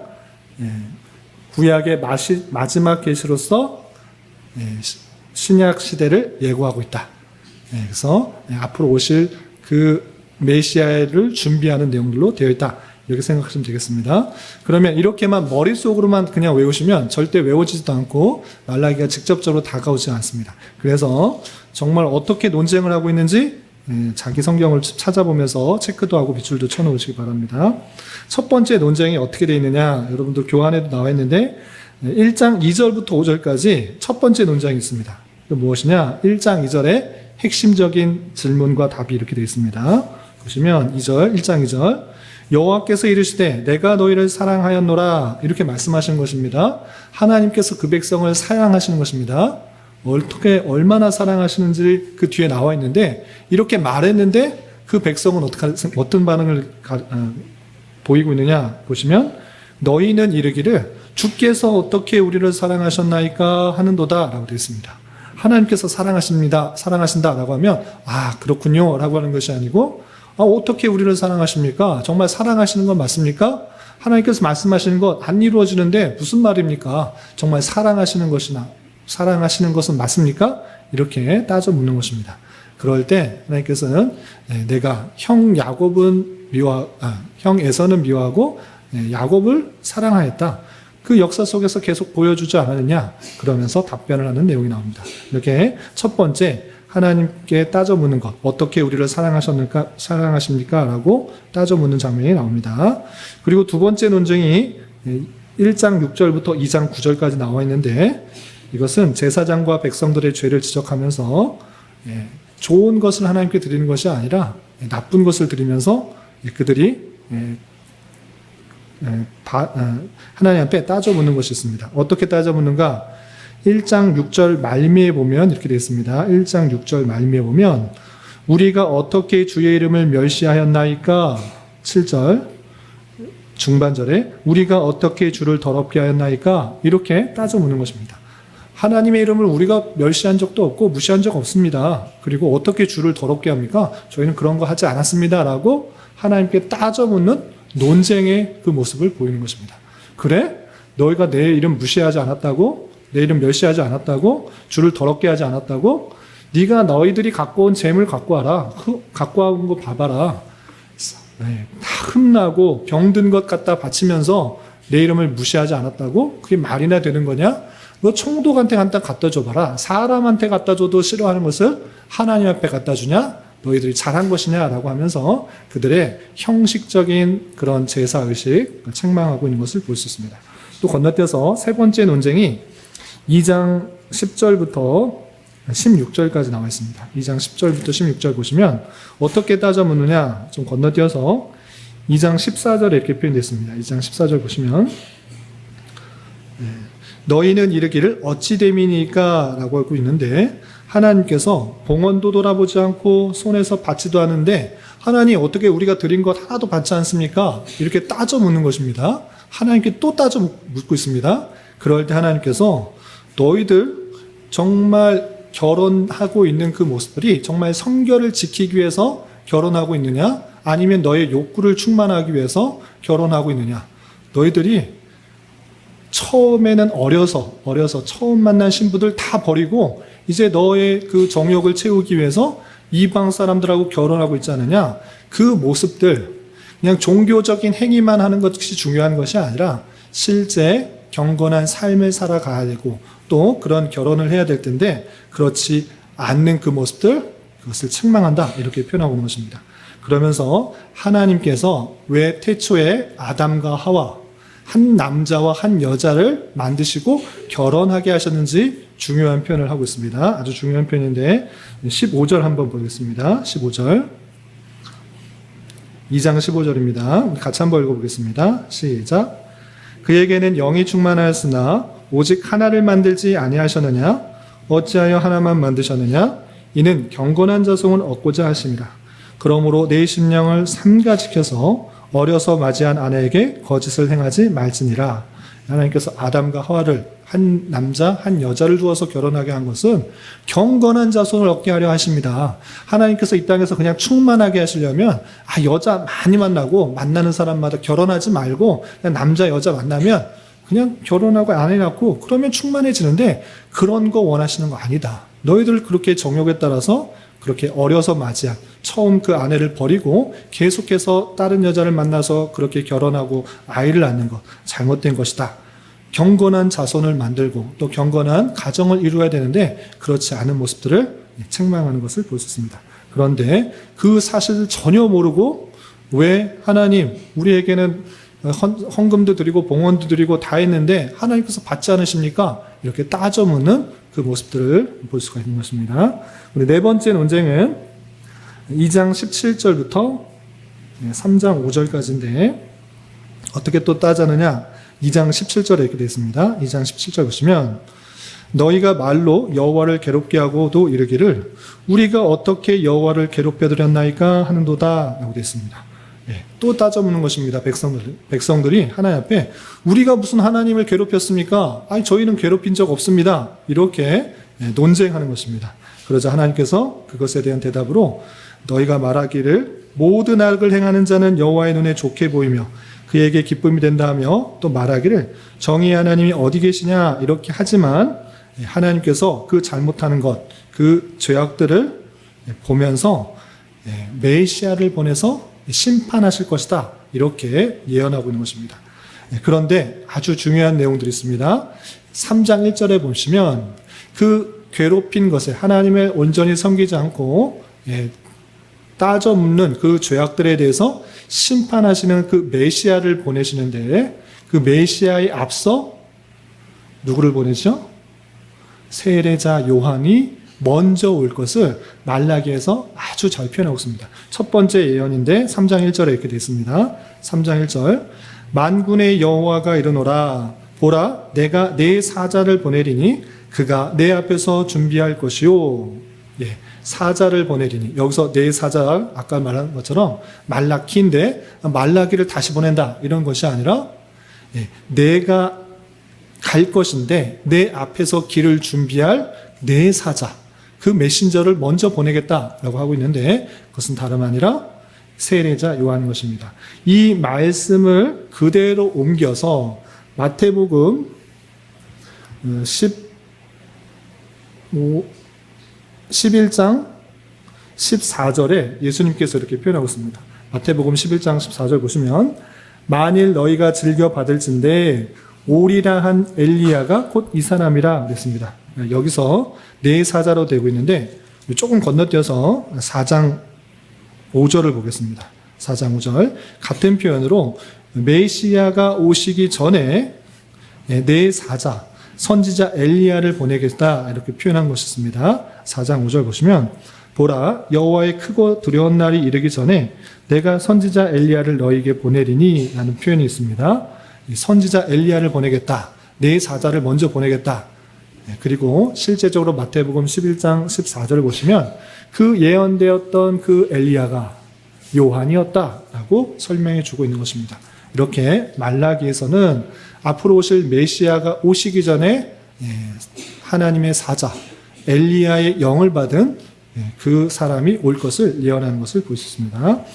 구약의 마지막 계시로서 신약 시대를 예고하고 있다. 그래서 앞으로 오실 그 메시아를 준비하는 내용들로 되어 있다. 이렇게 생각하시면 되겠습니다. 그러면 이렇게만 머릿속으로만 그냥 외우시면 절대 외워지지도 않고 말라기가 직접적으로 다가오지 않습니다. 그래서 정말 어떻게 논쟁을 하고 있는지 자기 성경을 찾아보면서 체크도 하고 빗줄도 쳐놓으시기 바랍니다. 첫 번째 논쟁이 어떻게 되어 있느냐 여러분들 교환에도 나와 있는데 1장 2절부터 5절까지 첫 번째 논쟁이 있습니다. 무엇이냐 1장 2절에 핵심적인 질문과 답이 이렇게 되어 있습니다. 보시면 1장 2절 여호와께서 이르시되 내가 너희를 사랑하였노라 이렇게 말씀하시는 것입니다. 하나님께서 그 백성을 사랑하시는 것입니다. 어떻게 얼마나 사랑하시는지 그 뒤에 나와 있는데 이렇게 말했는데 그 백성은 어떤 반응을 보이고 있느냐 보시면 너희는 이르기를 주께서 어떻게 우리를 사랑하셨나이까 하는도다 라고 되어 있습니다. 하나님께서 사랑하신다라고 하면 그렇군요 라고 하는 것이 아니고 어떻게 우리를 사랑하십니까? 정말 사랑하시는 건 맞습니까? 하나님께서 말씀하시는 것 안 이루어지는데 무슨 말입니까? 정말 사랑하시는 것은 맞습니까? 이렇게 따져 묻는 것입니다. 그럴 때 하나님께서는 내가 형 야곱은 형 에서는 미워하고 야곱을 사랑하였다. 그 역사 속에서 계속 보여주지 않았느냐? 그러면서 답변을 하는 내용이 나옵니다. 이렇게 첫 번째 하나님께 따져 묻는 것, 어떻게 우리를 사랑하십니까? 라고 따져 묻는 장면이 나옵니다. 그리고 두 번째 논증이 1장 6절부터 2장 9절까지 나와 있는데, 이것은 제사장과 백성들의 죄를 지적하면서 좋은 것을 하나님께 드리는 것이 아니라 나쁜 것을 드리면서 그들이 하나님 앞에 따져 묻는 것이 있습니다. 어떻게 따져 묻는가? 1장 6절 말미에 보면 이렇게 되어 있습니다. 1장 6절 말미에 보면 우리가 어떻게 주의 이름을 멸시하였나이까? 7절 중반절에 우리가 어떻게 주를 더럽게 하였나이까? 이렇게 따져 묻는 것입니다. 하나님의 이름을 우리가 멸시한 적도 없고 무시한 적 없습니다. 그리고 어떻게 주를 더럽게 합니까? 저희는 그런 거 하지 않았습니다. 라고 하나님께 따져 묻는 논쟁의 그 모습을 보이는 것입니다. 그래? 너희가 내 이름 무시하지 않았다고? 내 이름 멸시하지 않았다고? 주를 더럽게 하지 않았다고? 네가 너희들이 갖고 온 재물 갖고 와라. 갖고 온 거 봐봐라. 다 흠나고 병든 것 갖다 바치면서 내 이름을 무시하지 않았다고? 그게 말이나 되는 거냐? 너 총독한테 갖다 줘봐라. 사람한테 갖다 줘도 싫어하는 것을 하나님 앞에 갖다 주냐? 너희들이 잘한 것이냐라고 하면서 그들의 형식적인 그런 제사의식 책망하고 있는 것을 볼 수 있습니다. 또 건너뛰어서 세 번째 논쟁이 2장 10절부터 16절까지 나와 있습니다. 2장 10절부터 16절 보시면 어떻게 따져 묻느냐? 좀 건너뛰어서 2장 14절에 이렇게 표현되어 있습니다. 2장 14절 보시면 너희는 이르기를 어찌 됨이니까 라고 하고 있는데, 하나님께서 봉헌도 돌아보지 않고 손에서 받지도 않은데 하나님 어떻게 우리가 드린 것 하나도 받지 않습니까? 이렇게 따져 묻는 것입니다. 하나님께 또 따져 묻고 있습니다. 그럴 때 하나님께서 너희들 정말 결혼하고 있는 그 모습들이 정말 성결을 지키기 위해서 결혼하고 있느냐? 아니면 너의 욕구를 충만하기 위해서 결혼하고 있느냐? 너희들이 처음에는 어려서 처음 만난 신부들 다 버리고 이제 너의 그 정욕을 채우기 위해서 이방 사람들하고 결혼하고 있지 않느냐? 그 모습들, 그냥 종교적인 행위만 하는 것이 중요한 것이 아니라 실제 경건한 삶을 살아가야 되고 또 그런 결혼을 해야 될 텐데 그렇지 않는 그 모습들, 그것을 책망한다. 이렇게 표현하고 있는 것입니다. 그러면서 하나님께서 왜 태초에 아담과 하와, 한 남자와 한 여자를 만드시고 결혼하게 하셨는지 중요한 표현을 하고 있습니다. 아주 중요한 표현인데 15절 한번 보겠습니다. 15절 2장 15절입니다. 같이 한번 읽어보겠습니다. 시작. 그에게는 영이 충만하였으나 오직 하나를 만들지 아니하셨느냐? 어찌하여 하나만 만드셨느냐? 이는 경건한 자손을 얻고자 하심이라. 그러므로 내 심령을 삼가 지켜서 어려서 맞이한 아내에게 거짓을 행하지 말지니라. 하나님께서 아담과 하와를 한 남자, 한 여자를 두어서 결혼하게 한 것은 경건한 자손을 얻게 하려 하십니다. 하나님께서 이 땅에서 그냥 충만하게 하시려면 여자 많이 만나고 만나는 사람마다 결혼하지 말고 그냥 남자, 여자 만나면 그냥 결혼하고 아내 낳고 그러면 충만해지는데 그런 거 원하시는 거 아니다. 너희들 그렇게 정욕에 따라서 그렇게 어려서 맞이한 처음 그 아내를 버리고 계속해서 다른 여자를 만나서 그렇게 결혼하고 아이를 낳는 것 잘못된 것이다. 경건한 자손을 만들고 또 경건한 가정을 이루어야 되는데 그렇지 않은 모습들을 책망하는 것을 볼 수 있습니다. 그런데 그 사실을 전혀 모르고 왜 하나님 우리에게는 헌금도 드리고 봉헌도 드리고 다 했는데 하나님께서 받지 않으십니까? 이렇게 따져 묻는 그 모습들을 볼 수가 있는 것입니다. 우리 네 번째 논쟁은 2장 17절부터 3장 5절까지인데 어떻게 또 따자느냐? 2장 17절에 이렇게 되어 있습니다. 2장 17절 보시면 너희가 말로 여호와를 괴롭게 하고도 이르기를 우리가 어떻게 여호와를 괴롭혀 드렸나이까 하는도다 라고 되어 있습니다. 또 따져 묻는 것입니다. 백성들이 하나님 앞에 우리가 무슨 하나님을 괴롭혔습니까? 아니 저희는 괴롭힌 적 없습니다. 이렇게 논쟁하는 것입니다. 그러자 하나님께서 그것에 대한 대답으로 너희가 말하기를 모든 악을 행하는 자는 여호와의 눈에 좋게 보이며 그에게 기쁨이 된다 하며 또 말하기를 정의의 하나님이 어디 계시냐 이렇게 하지만 하나님께서 그 잘못하는 것, 그 죄악들을 보면서 메시아를 보내서 심판하실 것이다. 이렇게 예언하고 있는 것입니다. 그런데 아주 중요한 내용들이 있습니다. 3장 1절에 보시면 그 괴롭힌 것에 하나님을 온전히 섬기지 않고 따져 묻는 그 죄악들에 대해서 심판하시는 그 메시아를 보내시는데 그 메시아에 앞서 누구를 보내죠? 세례자 요한이 먼저 올 것을 말라기에서 아주 잘 표현하고 있습니다. 첫 번째 예언인데 3장 1절에 이렇게 되어 있습니다. 3장 1절 만군의 여호와가 이르노라 보라 내가 내 사자를 보내리니 그가 내 앞에서 준비할 것이요. 사자를 보내리니 여기서 내 사자 아까 말한 것처럼 말라기인데 말라기를 다시 보낸다 이런 것이 아니라 내가 갈 것인데 내 앞에서 길을 준비할 내 사자 그 메신저를 먼저 보내겠다라고 하고 있는데 그것은 다름 아니라 세례자 요한인 것입니다. 이 말씀을 그대로 옮겨서 마태복음 11장 14절에 예수님께서 이렇게 표현하고 있습니다. 마태복음 11장 14절 보시면 만일 너희가 즐겨 받을진대 오리라 한 엘리야가 곧 이 사람이라 그랬습니다. 여기서 네 사자로 되고 있는데 조금 건너뛰어서 4장 5절을 보겠습니다. 4장 5절 같은 표현으로 메시아가 오시기 전에 네 사자 선지자 엘리야를 보내겠다 이렇게 표현한 것이었습니다. 4장 5절 보시면 보라 여호와의 크고 두려운 날이 이르기 전에 내가 선지자 엘리야를 너희에게 보내리니 라는 표현이 있습니다. 선지자 엘리야를 보내겠다. 네 사자를 먼저 보내겠다. 그리고 실제적으로 마태복음 11장 14절을 보시면 그 예언되었던 그 엘리야가 요한이었다라고 설명해 주고 있는 것입니다. 이렇게 말라기에서는 앞으로 오실 메시아가 오시기 전에 하나님의 사자 엘리야의 영을 받은 그 사람이 올 것을 예언하는 것을 볼 수 있습니다.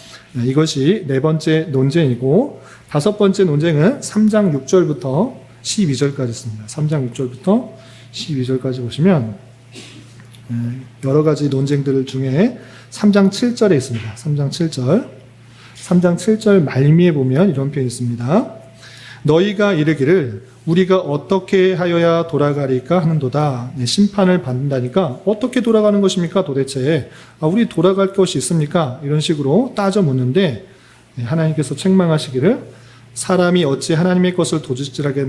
이것이 네 번째 논쟁이고 다섯 번째 논쟁은 3장 6절부터 12절까지 있습니다. 3장 6절부터 12절까지 보시면 여러 가지 논쟁들 중에 3장 7절에 있습니다. 3장 7절. 3장 7절 말미에 보면 이런 표현이 있습니다. 너희가 이르기를 우리가 어떻게 하여야 돌아가리까 하는도다. 심판을 받는다니까 어떻게 돌아가는 것입니까 도대체? 우리 돌아갈 것이 있습니까? 이런 식으로 따져 묻는데 하나님께서 책망하시기를 사람이 어찌 하나님의 것을 도둑질하게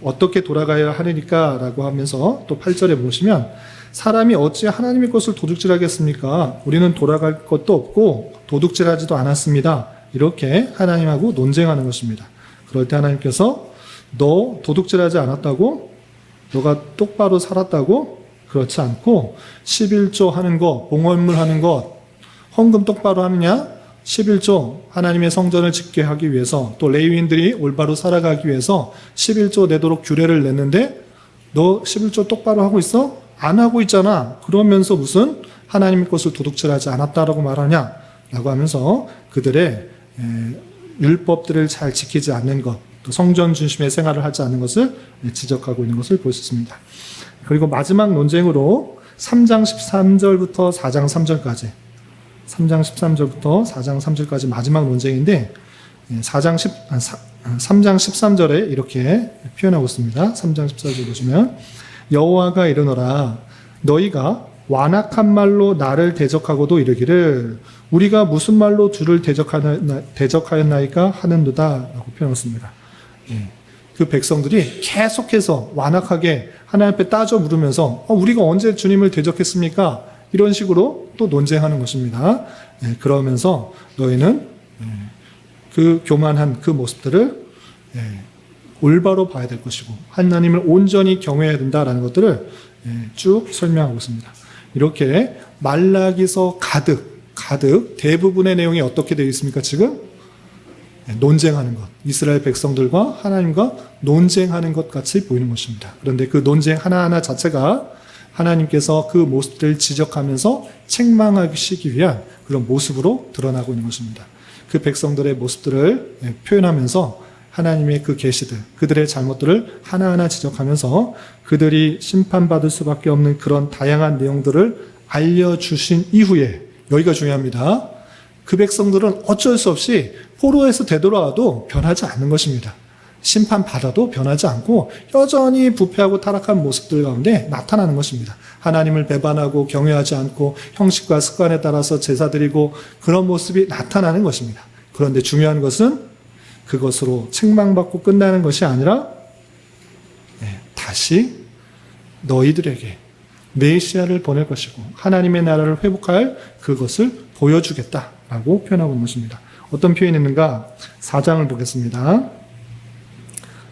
어떻게 돌아가야 하느니까 라고 하면서 또 8절에 보시면 사람이 어찌 하나님의 것을 도둑질하겠습니까? 우리는 돌아갈 것도 없고 도둑질하지도 않았습니다. 이렇게 하나님하고 논쟁하는 것입니다. 그럴 때 하나님께서 너 도둑질하지 않았다고? 너가 똑바로 살았다고? 그렇지 않고 11조 하는 것, 봉헌물 하는 것, 헌금 똑바로 하느냐? 11조 하나님의 성전을 짓게 하기 위해서 또 레위인들이 올바로 살아가기 위해서 11조 내도록 규례를 냈는데 너 11조 똑바로 하고 있어? 안 하고 있잖아. 그러면서 무슨 하나님의 것을 도둑질하지 않았다라고 말하냐? 라고 하면서 그들의 율법들을 잘 지키지 않는 것, 또 성전 중심의 생활을 하지 않는 것을 지적하고 있는 것을 볼 수 있습니다. 그리고 마지막 논쟁으로 3장 13절부터 4장 3절까지 3장 13절부터 4장 3절까지 마지막 논쟁인데 3장 13절에 이렇게 표현하고 있습니다. 3장 14절 보시면 여호와가 이르노라 너희가 완악한 말로 나를 대적하고도 이르기를 우리가 무슨 말로 주를 대적하였나이까 하는도다 라고 표현했습니다. 그 백성들이 계속해서 완악하게 하나님 앞에 따져 물으면서 우리가 언제 주님을 대적했습니까? 이런 식으로 또 논쟁하는 것입니다. 그러면서 너희는 그 교만한 그 모습들을 올바로 봐야 될 것이고 하나님을 온전히 경외해야 된다라는 것들을 쭉 설명하고 있습니다. 이렇게 말라기서 가득 대부분의 내용이 어떻게 되어 있습니까? 지금 논쟁하는 것, 이스라엘 백성들과 하나님과 논쟁하는 것 같이 보이는 것입니다. 그런데 그 논쟁 하나하나 자체가 하나님께서 그 모습들을 지적하면서 책망하시기 위한 그런 모습으로 드러나고 있는 것입니다. 그 백성들의 모습들을 표현하면서 하나님의 그 계시들, 그들의 잘못들을 하나하나 지적하면서 그들이 심판받을 수밖에 없는 그런 다양한 내용들을 알려주신 이후에, 여기가 중요합니다. 그 백성들은 어쩔 수 없이 포로에서 되돌아와도 변하지 않는 것입니다. 심판받아도 변하지 않고 여전히 부패하고 타락한 모습들 가운데 나타나는 것입니다. 하나님을 배반하고 경외하지 않고 형식과 습관에 따라서 제사 드리고 그런 모습이 나타나는 것입니다. 그런데 중요한 것은 그것으로 책망받고 끝나는 것이 아니라 다시 너희들에게 메시아를 보낼 것이고 하나님의 나라를 회복할 그것을 보여주겠다라고 표현하고 있는 것입니다. 어떤 표현이 있는가? 4장을 보겠습니다.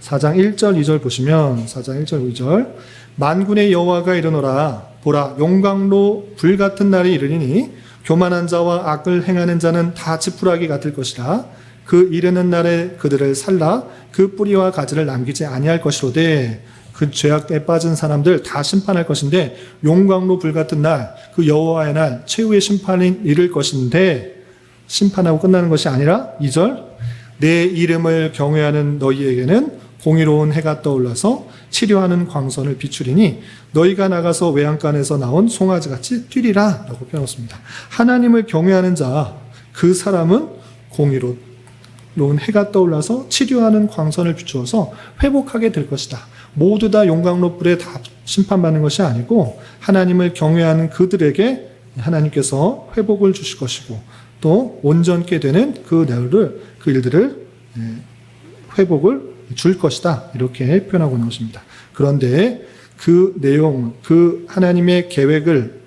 4장 1절 2절 보시면 4장 1절 2절 만군의 여호와가 이르노라 보라 용광로 불같은 날이 이르리니 교만한 자와 악을 행하는 자는 다 지푸라기 같을 것이라 그 이르는 날에 그들을 살라 그 뿌리와 가지를 남기지 아니할 것이로되 그 죄악에 빠진 사람들 다 심판할 것인데 용광로 불같은 날 그 여호와의 날 최후의 심판이 이를 것인데 심판하고 끝나는 것이 아니라 2절 내 이름을 경외하는 너희에게는 공의로운 해가 떠올라서 치료하는 광선을 비추리니 너희가 나가서 외양간에서 나온 송아지같이 뛰리라 라고 표현했습니다. 하나님을 경외하는 자, 그 사람은 공의로운 해가 떠올라서 치료하는 광선을 비추어서 회복하게 될 것이다. 모두 다 용광로 불에 다 심판받는 것이 아니고 하나님을 경외하는 그들에게 하나님께서 회복을 주실 것이고 또 온전케 되는 그 일들을 회복을 줄 것이다. 이렇게 표현하고 있는 것입니다. 그런데 그 내용, 그 하나님의 계획을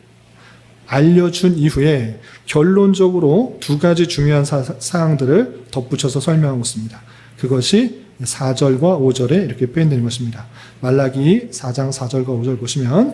알려준 이후에 결론적으로 두 가지 중요한 사항들을 덧붙여서 설명하고 있습니다. 그것이 4절과 5절에 이렇게 표현되는 것입니다. 말라기 4장 4절과 5절 보시면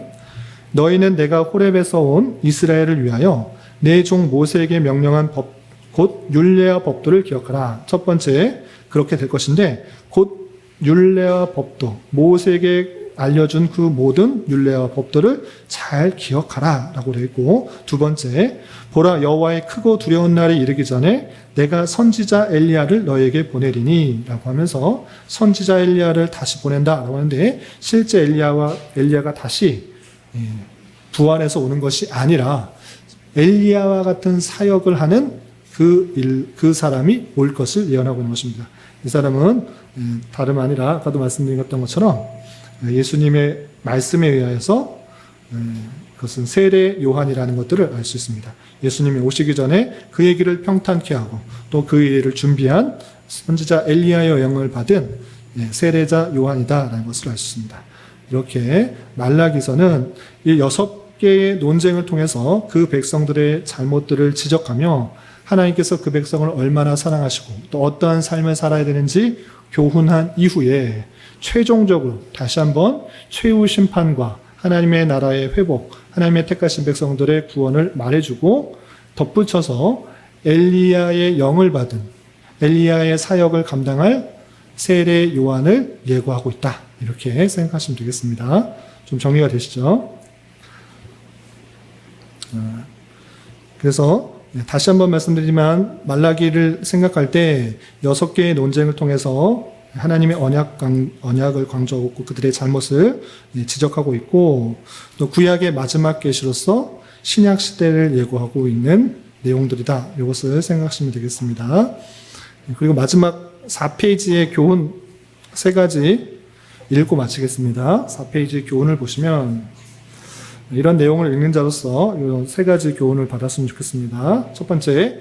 너희는 내가 호렙에서 온 이스라엘을 위하여 내 종 모세에게 명령한 법, 곧 율례와 법도를 기억하라. 첫 번째 그렇게 될 것인데 곧 율례와 법도 모세에게 알려준 그 모든 율례와 법도를 잘 기억하라 라고 되어 있고 두 번째 보라 여호와의 크고 두려운 날이 이르기 전에 내가 선지자 엘리야를 너에게 보내리니 라고 하면서 선지자 엘리야를 다시 보낸다 라고 하는데 실제 엘리야가 다시 부활해서 오는 것이 아니라 엘리야와 같은 사역을 하는 그 사람이 올 것을 예언하고 있는 것입니다. 이 사람은 다름 아니라 아까도 말씀드렸던 것처럼 예수님의 말씀에 의하여서 그것은 세례 요한이라는 것들을 알 수 있습니다. 예수님이 오시기 전에 그의 길을 평탄케 하고 또 그 일을 준비한 선지자 엘리야의 영을 받은 세례자 요한이다라는 것을 알 수 있습니다. 이렇게 말라기서는 이 6개의 논쟁을 통해서 그 백성들의 잘못들을 지적하며 하나님께서 그 백성을 얼마나 사랑하시고 또 어떠한 삶을 살아야 되는지 교훈한 이후에 최종적으로 다시 한번 최후 심판과 하나님의 나라의 회복, 하나님의 택하신 백성들의 구원을 말해주고 덧붙여서 엘리야의 영을 받은 엘리야의 사역을 감당할 세례 요한을 예고하고 있다. 이렇게 생각하시면 되겠습니다. 좀 정리가 되시죠? 그래서 다시 한번 말씀드리지만 말라기를 생각할 때 6개의 논쟁을 통해서 하나님의 언약을 강조하고 있고 그들의 잘못을 지적하고 있고 또 구약의 마지막 계시로서 신약 시대를 예고하고 있는 내용들이다. 이것을 생각하시면 되겠습니다. 그리고 마지막 4페이지의 교훈 3가지 읽고 마치겠습니다. 4페이지 교훈을 보시면 이런 내용을 읽는 자로서 이 3가지 교훈을 받았으면 좋겠습니다. 첫 번째,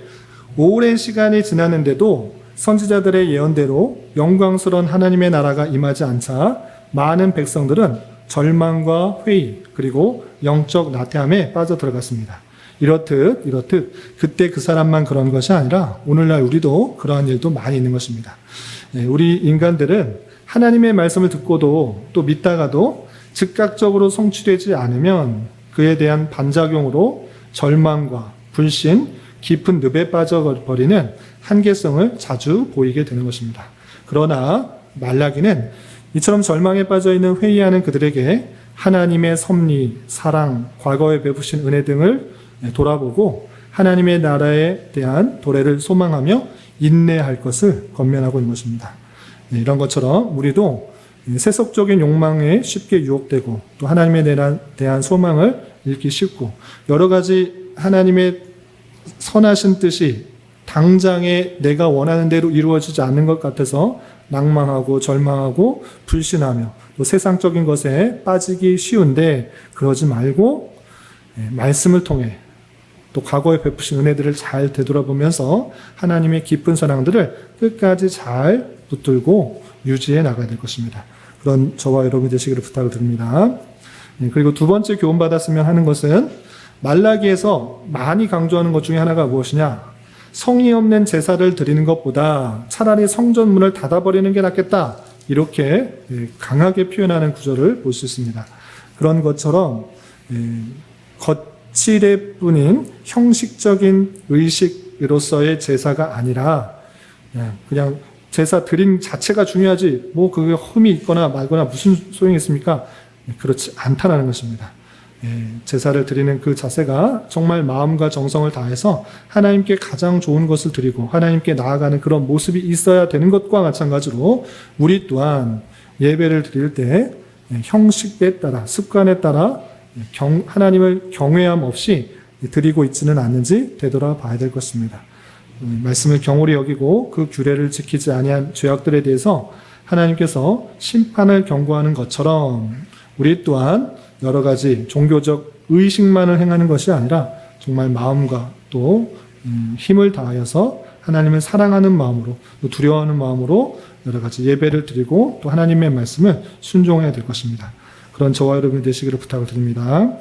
오랜 시간이 지났는데도 선지자들의 예언대로 영광스러운 하나님의 나라가 임하지 않자 많은 백성들은 절망과 회의 그리고 영적 나태함에 빠져들어갔습니다. 이렇듯 그때 그 사람만 그런 것이 아니라 오늘날 우리도 그러한 일도 많이 있는 것입니다. 우리 인간들은 하나님의 말씀을 듣고도 또 믿다가도 즉각적으로 성취되지 않으면 그에 대한 반작용으로 절망과 불신, 깊은 늪에 빠져버리는 한계성을 자주 보이게 되는 것입니다. 그러나 말라기는 이처럼 절망에 빠져있는 회의하는 그들에게 하나님의 섭리, 사랑, 과거에 베푸신 은혜 등을 돌아보고 하나님의 나라에 대한 도래를 소망하며 인내할 것을 권면하고 있는 것입니다. 이런 것처럼 우리도 세속적인 욕망에 쉽게 유혹되고 또 하나님에 대한 소망을 읽기 쉽고 여러 가지 하나님의 선하신 뜻이 당장에 내가 원하는 대로 이루어지지 않는 것 같아서 낭망하고 절망하고 불신하며 또 세상적인 것에 빠지기 쉬운데 그러지 말고 말씀을 통해 또 과거에 베푸신 은혜들을 잘 되돌아보면서 하나님의 깊은 사랑들을 끝까지 잘 붙들고 유지해 나가야 될 것입니다. 그런 저와 여러분이 되시기를 부탁을 드립니다. 그리고 두 번째 교훈받았으면 하는 것은 말라기에서 많이 강조하는 것 중에 하나가 무엇이냐? 성의 없는 제사를 드리는 것보다 차라리 성전문을 닫아버리는 게 낫겠다. 이렇게 강하게 표현하는 구절을 볼 수 있습니다. 그런 것처럼 거칠에 뿐인 형식적인 의식으로서의 제사가 아니라 그냥 제사 드린 자체가 중요하지 뭐 그게 흠이 있거나 말거나 무슨 소용이 있습니까? 그렇지 않다는 것입니다. 제사를 드리는 그 자세가 정말 마음과 정성을 다해서 하나님께 가장 좋은 것을 드리고 하나님께 나아가는 그런 모습이 있어야 되는 것과 마찬가지로 우리 또한 예배를 드릴 때 형식에 따라 습관에 따라 하나님을 경외함 없이 드리고 있지는 않는지 되돌아봐야 될 것입니다. 말씀을 경홀히 여기고 그 규례를 지키지 아니한 죄악들에 대해서 하나님께서 심판을 경고하는 것처럼 우리 또한 여러 가지 종교적 의식만을 행하는 것이 아니라 정말 마음과 또 힘을 다하여서 하나님을 사랑하는 마음으로 또 두려워하는 마음으로 여러 가지 예배를 드리고 또 하나님의 말씀을 순종해야 될 것입니다. 그런 저와 여러분이 되시기를 부탁을 드립니다.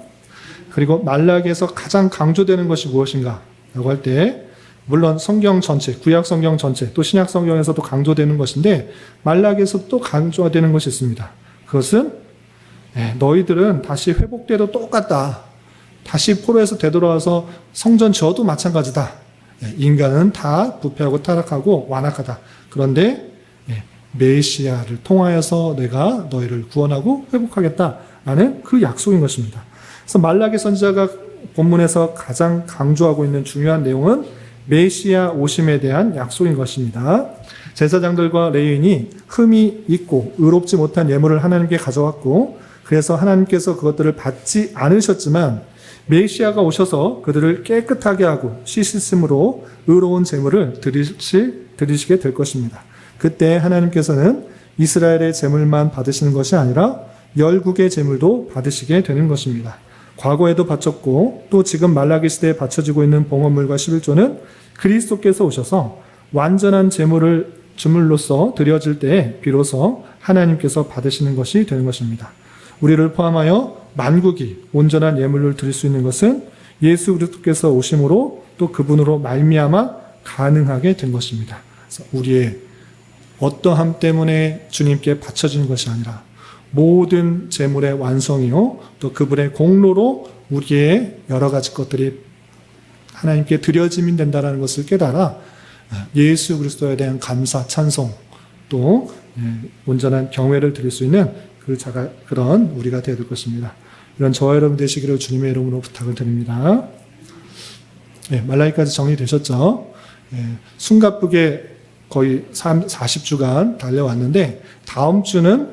그리고 말라기에서 가장 강조되는 것이 무엇인가 라고 할 때 물론 성경 전체, 구약 성경 전체 또 신약 성경에서도 강조되는 것인데 말라기에서 또 강조되는 것이 있습니다. 그것은 너희들은 다시 회복돼도 똑같다. 다시 포로에서 되돌아와서 성전 지어도 마찬가지다. 인간은 다 부패하고 타락하고 완악하다. 그런데 메시아를 통하여서 내가 너희를 구원하고 회복하겠다라는 그 약속인 것입니다. 그래서 말라기 선지자가 본문에서 가장 강조하고 있는 중요한 내용은 메시아 오심에 대한 약속인 것입니다. 제사장들과 레위인이 흠이 있고 의롭지 못한 예물을 하나님께 가져왔고 그래서 하나님께서 그것들을 받지 않으셨지만 메시아가 오셔서 그들을 깨끗하게 하고 씻으심으로 의로운 제물을 드리시게 될 것입니다. 그때 하나님께서는 이스라엘의 제물만 받으시는 것이 아니라 열국의 제물도 받으시게 되는 것입니다. 과거에도 바쳤고 또 지금 말라기 시대에 바쳐지고 있는 봉헌물과 11조는 그리스도께서 오셔서 완전한 제물을 주물로서 드려질 때에 비로소 하나님께서 받으시는 것이 되는 것입니다. 우리를 포함하여 만국이 온전한 예물을 드릴 수 있는 것은 예수 그리스도께서 오심으로 또 그분으로 말미암아 가능하게 된 것입니다. 그래서 우리의 어떠함 때문에 주님께 바쳐지는 것이 아니라 모든 제물의 완성이요 또 그분의 공로로 우리의 여러 가지 것들이 하나님께 드려짐이 된다는 것을 깨달아 예수 그리스도에 대한 감사, 찬송 또 온전한 경외를 드릴 수 있는 그런 우리가 되어야 될 것입니다. 이런 저와 여러분 되시기를 주님의 이름으로 부탁을 드립니다. 말라기까지 정리되셨죠? 숨가쁘게 거의 40주간 달려왔는데 다음 주는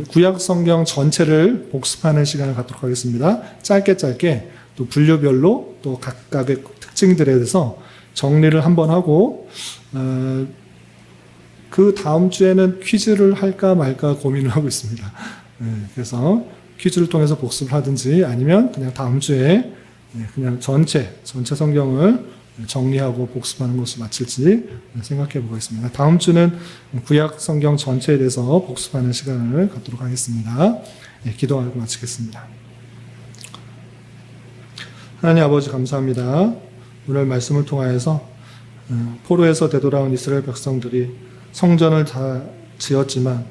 구약 성경 전체를 복습하는 시간을 갖도록 하겠습니다. 짧게 또 분류별로 또 각각의 특징들에 대해서 정리를 한번 하고 그 다음 주에는 퀴즈를 할까 말까 고민을 하고 있습니다. 그래서 퀴즈를 통해서 복습을 하든지 아니면 그냥 다음 주에 그냥 전체 성경을 정리하고 복습하는 것을 마칠지 생각해 보겠습니다. 다음 주는 구약 성경 전체에 대해서 복습하는 시간을 갖도록 하겠습니다. 기도하고 마치겠습니다. 하나님 아버지 감사합니다. 오늘 말씀을 통하여서 포로에서 되돌아온 이스라엘 백성들이 성전을 다 지었지만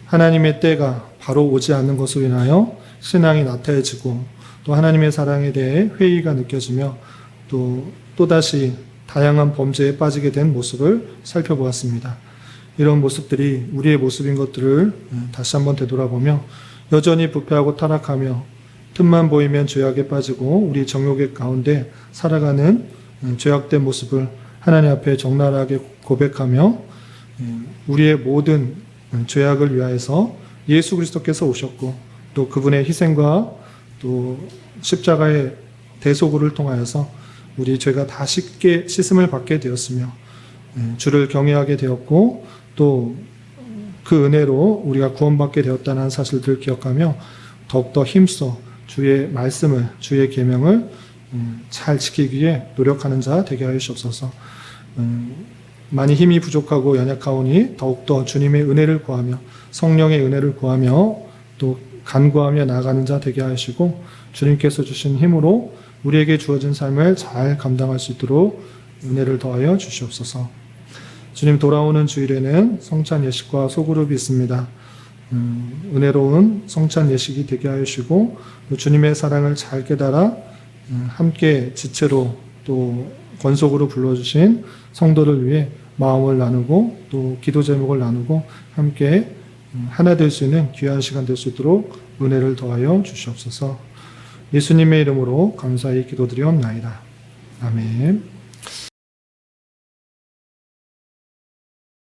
하나님의 때가 바로 오지 않는 것으로 인하여 신앙이 나태해지고 또 하나님의 사랑에 대해 회의가 느껴지며 또다시 다양한 범죄에 빠지게 된 모습을 살펴보았습니다. 이런 모습들이 우리의 모습인 것들을 다시 한번 되돌아보며 여전히 부패하고 타락하며 틈만 보이면 죄악에 빠지고 우리 정욕의 가운데 살아가는 죄악된 모습을 하나님 앞에 적나라하게 고백하며 우리의 모든 죄악을 위하여서 예수 그리스도께서 오셨고 또 그분의 희생과 또 십자가의 대소고를 통하여서 우리 죄가 다 쉽게 씻음을 받게 되었으며 주를 경외하게 되었고 또 그 은혜로 우리가 구원받게 되었다는 사실들을 기억하며 더욱더 힘써 주의 말씀을, 주의 계명을 잘 지키기 위해 노력하는 자 되게 하여 주옵소서. 많이 힘이 부족하고 연약하오니 더욱더 주님의 은혜를 구하며 성령의 은혜를 구하며 또 간구하며 나아가는 자 되게 하시고 주님께서 주신 힘으로 우리에게 주어진 삶을 잘 감당할 수 있도록 은혜를 더하여 주시옵소서. 주님, 돌아오는 주일에는 성찬 예식과 소그룹이 있습니다. 은혜로운 성찬 예식이 되게 하시고 주님의 사랑을 잘 깨달아 함께 지체로 또 권속으로 불러주신 성도를 위해 마음을 나누고 또 기도 제목을 나누고 함께 하나 될 수 있는 귀한 시간 될 수 있도록 은혜를 더하여 주시옵소서. 예수님의 이름으로 감사히 기도드리옵나이다. 아멘.